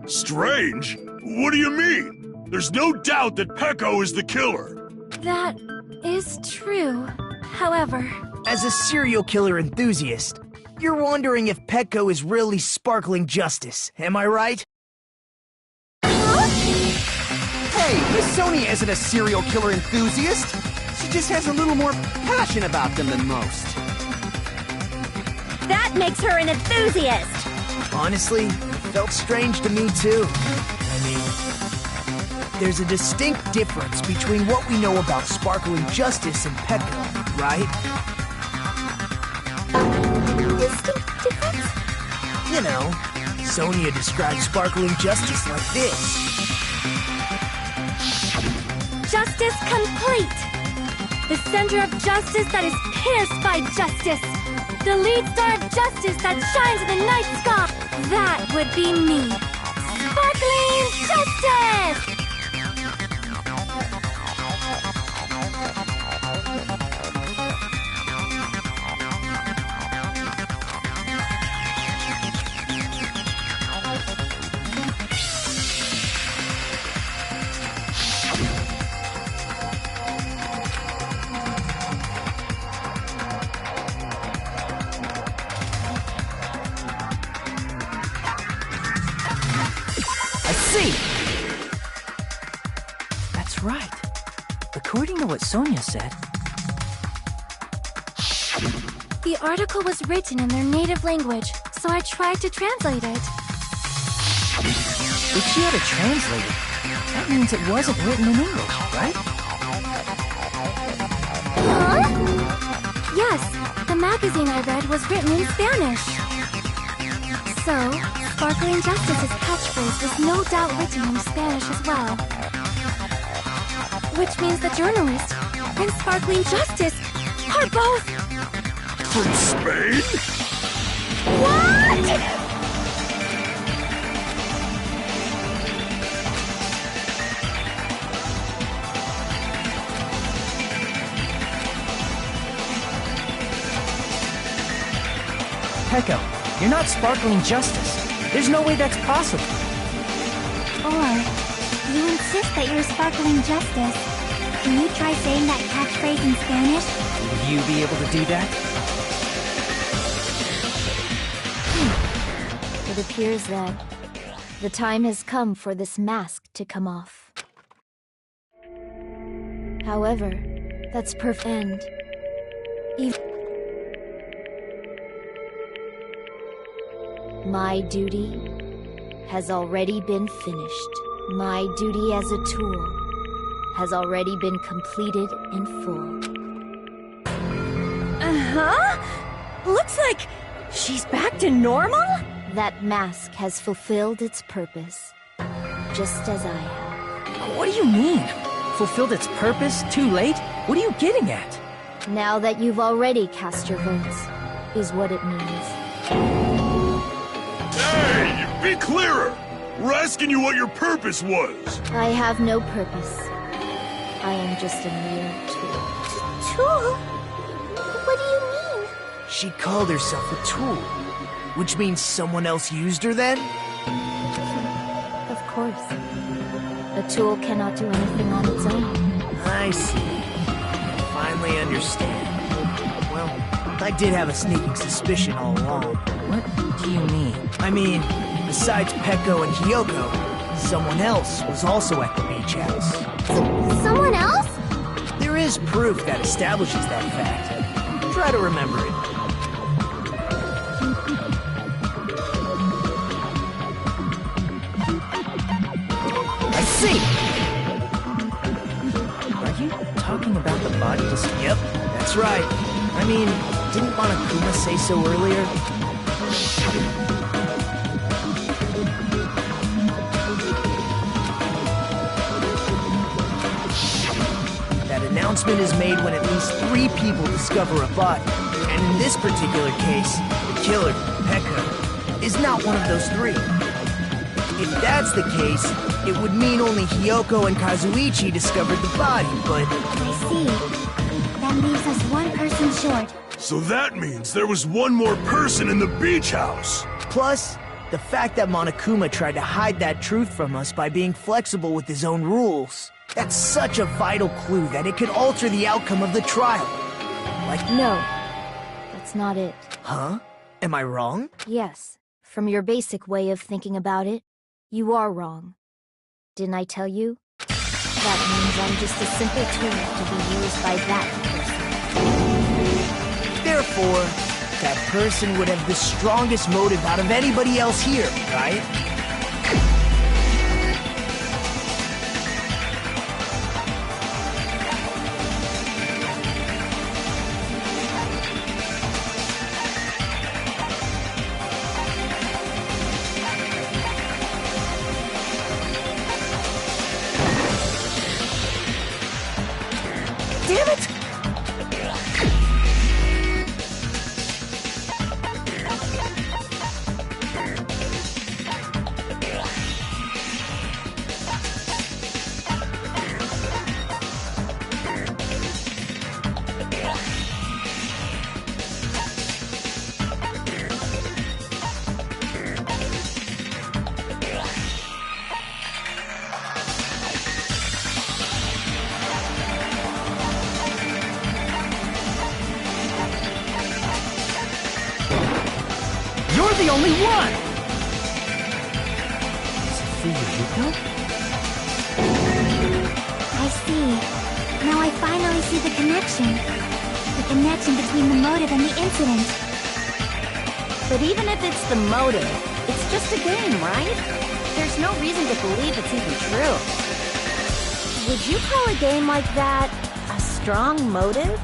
Strange? What do you mean? There's no doubt that Peko is the killer. That is true. However... As a serial killer enthusiast, you're wondering if Petco is really sparkling justice, am I right? Hey, Miss Sonia isn't a serial killer enthusiast. She just has a little more passion about them than most. That makes her an enthusiast! Honestly, it felt strange to me too. I mean, there's a distinct difference between what we know about sparkling justice and Petco, right? Distinct difference? You know, Sonia describes sparkling justice like this. Justice complete! The center of justice that is pierced by justice! The lead star of justice that shines in the night sky! That would be me! Sparkling justice! That's right. According to what Sonia said... The article was written in their native language, so I tried to translate it. If she had to translate it, that means it wasn't written in English, right? Huh? Yes, the magazine I read was written in Spanish. So, Sparkling Justice's catchphrase was no doubt written in Spanish as well. Which means the journalist and Sparkling Justice are both... From Spain? What?! Peko, you're not Sparkling Justice. There's no way that's possible. Or, you insist that you're Sparkling Justice. Can you try saying that catchphrase in Spanish? Will you be able to do that? It appears that the time has come for this mask to come off. However, that's perfect. And my duty has already been finished. My duty as a tool has already been completed in full. Uh-huh? Looks like she's back to normal? That mask has fulfilled its purpose, just as I have. What do you mean? Fulfilled its purpose? Too late? What are you getting at? Now that you've already cast your votes, is what it means. Hey, be clearer! We're asking you what your purpose was! I have no purpose. I am just a mere tool. tool? What do you mean? She called herself a tool, which means someone else used her then? Of course. A tool cannot do anything on its own. I see. I finally understand. Well, I did have a sneaking suspicion all along. What do you mean? I mean, besides Peko and Hiyoko, someone else was also at the beach house. Someone else? There is proof that establishes that fact. Try to remember it. I see! Are you talking about the body just... Yep, that's right. I mean, didn't Monokuma say so earlier? That announcement is made when at least 3 people discover a body. And in this particular case, the killer, Peko, is not one of those 3. If that's the case, it would mean only Hiyoko and Kazuichi discovered the body, but... I see. That leaves us one person short. So that means there was one more person in the beach house. Plus, the fact that Monokuma tried to hide that truth from us by being flexible with his own rules. That's such a vital clue that it could alter the outcome of the trial. Like... No, that's not it. Huh? Am I wrong? Yes, from your basic way of thinking about it, you are wrong. Didn't I tell you? That means I'm just a simple tool to be used by that person. Therefore, that person would have the strongest motive out of anybody else here, right? Damn it! You're the only one! I see. Now I finally see the connection. The connection between the motive and the incident. But even if it's the motive, it's just a game, right? There's no reason to believe it's even true. Would you call a game like that a strong motive?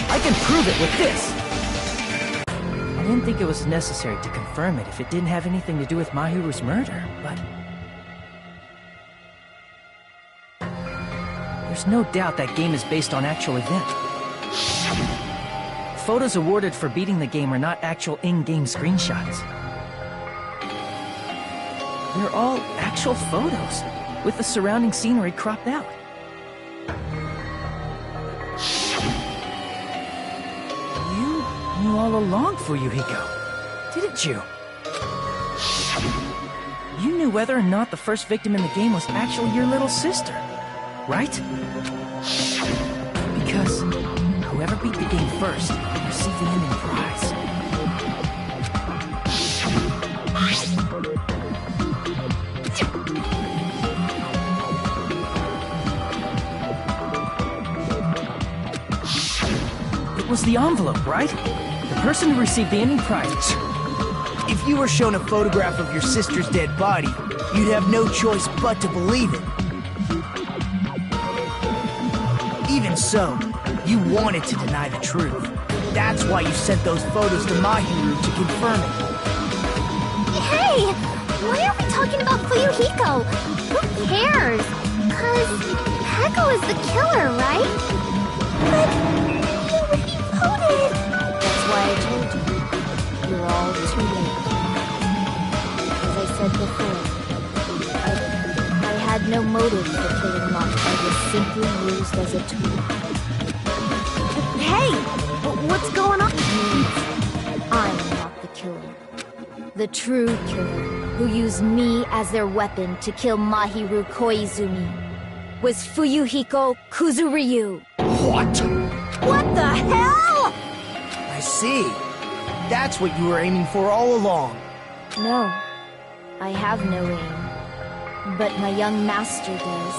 I can prove it with this! I didn't think it was necessary to confirm it if it didn't have anything to do with Mahiru's murder, but... There's no doubt that game is based on actual event. photos awarded for beating the game are not actual in-game screenshots. They're all actual photos, with the surrounding scenery cropped out. You knew all along, Fuyuhiko, didn't you? You knew whether or not the first victim in the game was actually your little sister, right? Because whoever beat the game first received the ending prize. It was the envelope, right? The person who received the ending prize. If you were shown a photograph of your sister's dead body, you'd have no choice but to believe it. Even so, you wanted to deny the truth. That's why you sent those photos to Mahiru to confirm it. Hey! Why are we talking about Fuyuhiko? Who cares? 'Cause Peko is the killer, right? But he voted! That's why I told you. You're all too late. As I said before, I had no motive for killing Mach. I was simply used as a tool. Hey! What's going on? I'm not the killer. The true killer, who used me as their weapon to kill Mahiru Koizumi, was Fuyuhiko Kuzuryu. What? What the hell? I see. That's what you were aiming for all along. No, I have no aim. But my young master does.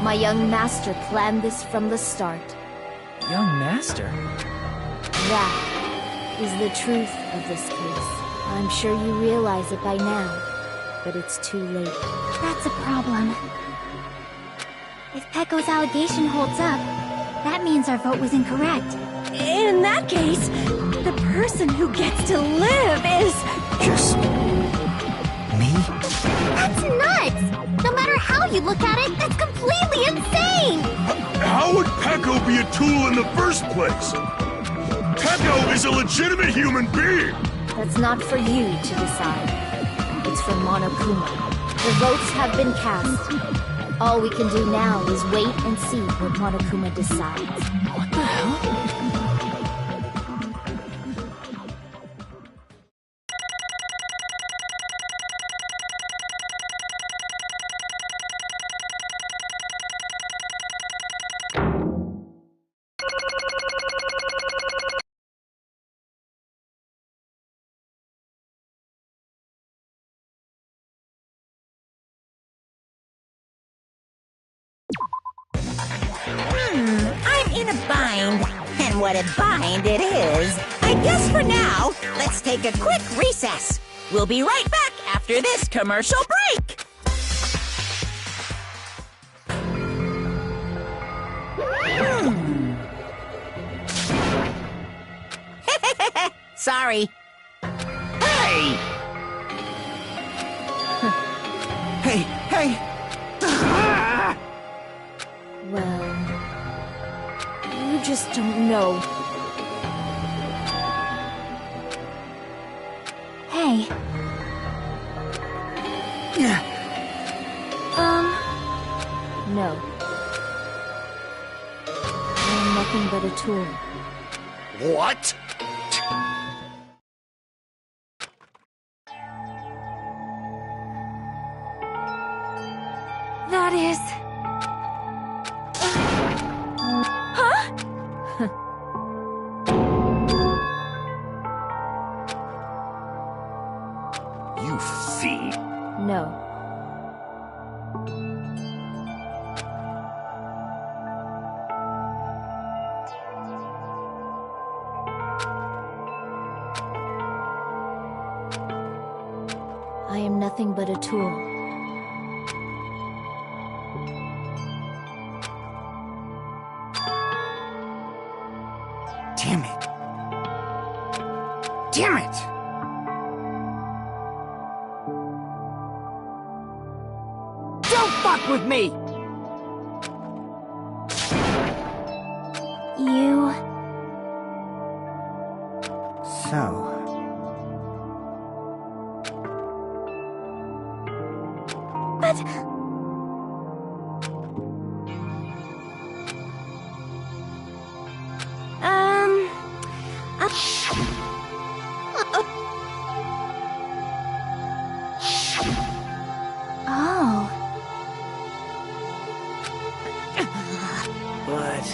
My young master planned this from the start. Young master? That is the truth of this case. I'm sure you realize it by now, but it's too late. That's a problem. If Peko's allegation holds up, that means our vote was incorrect. In that case, the person who gets to live is... Just... me? That's nuts! No matter how you look at it, that's completely insane! How would Peko be a tool in the first place? Peko is a legitimate human being! That's not for you to decide. It's for Monokuma. The votes have been cast. All we can do now is wait and see what Monokuma decides. What the hell? I'm in a bind. And what a bind it is. I guess for now, let's take a quick recess. We'll be right back after this commercial break. Sorry. Hey! Hey! Well, you just don't know. Hey, No. I am nothing but a tool. What? That is... You fiend. No. I am nothing but a tool. Damn it. Damn it! Don't fuck with me! but... Oh. But...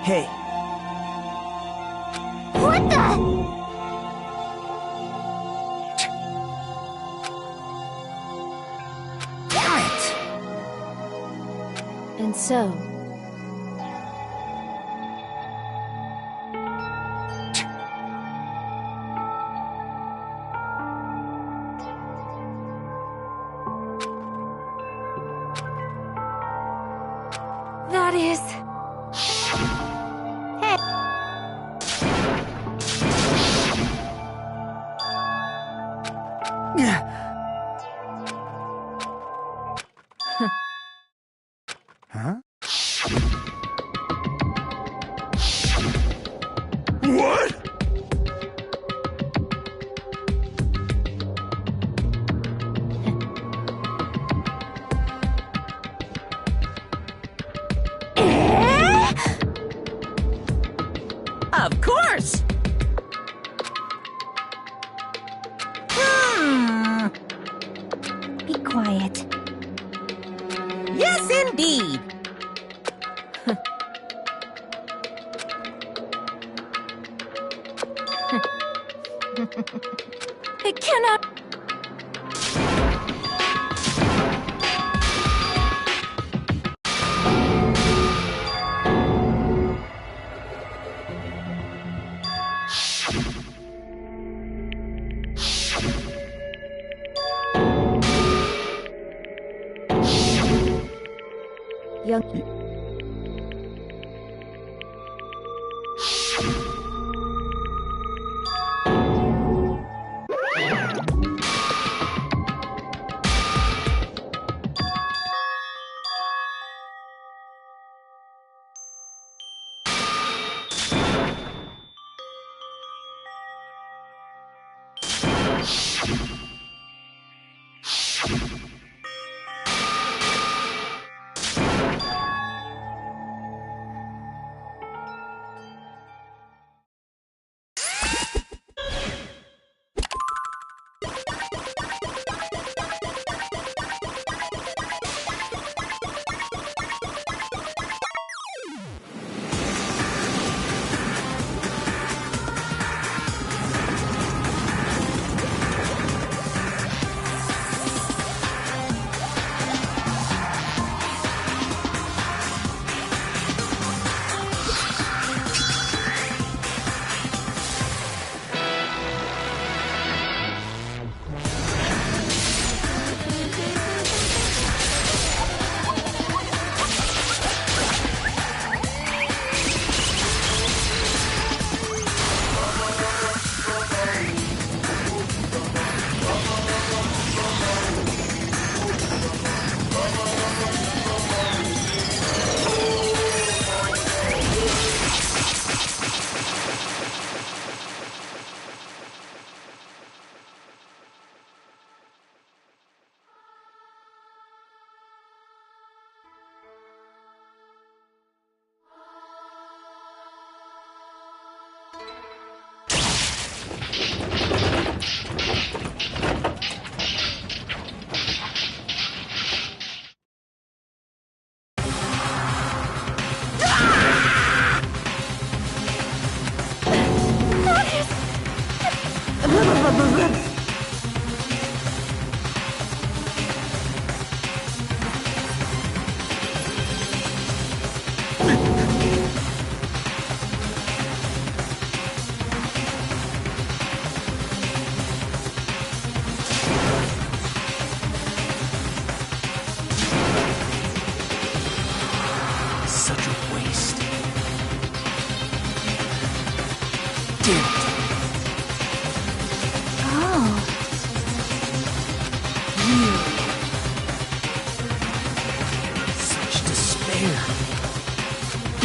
Hey, What the? damn it! And so, That is... Huh? What? Of course! be quiet. Yes, indeed! It cannot... Young...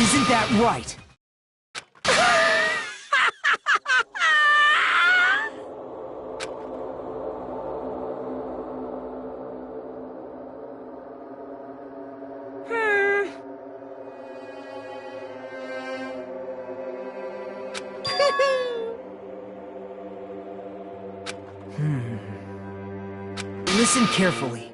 Isn't that right? Listen carefully.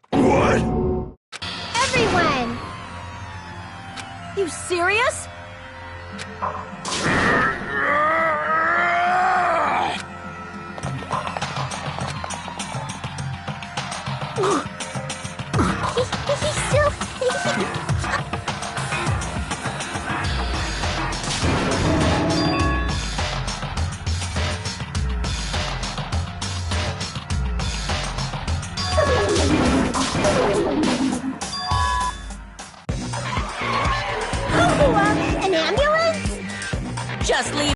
What? Everyone! You serious? He's still... An ambulance? Just leave.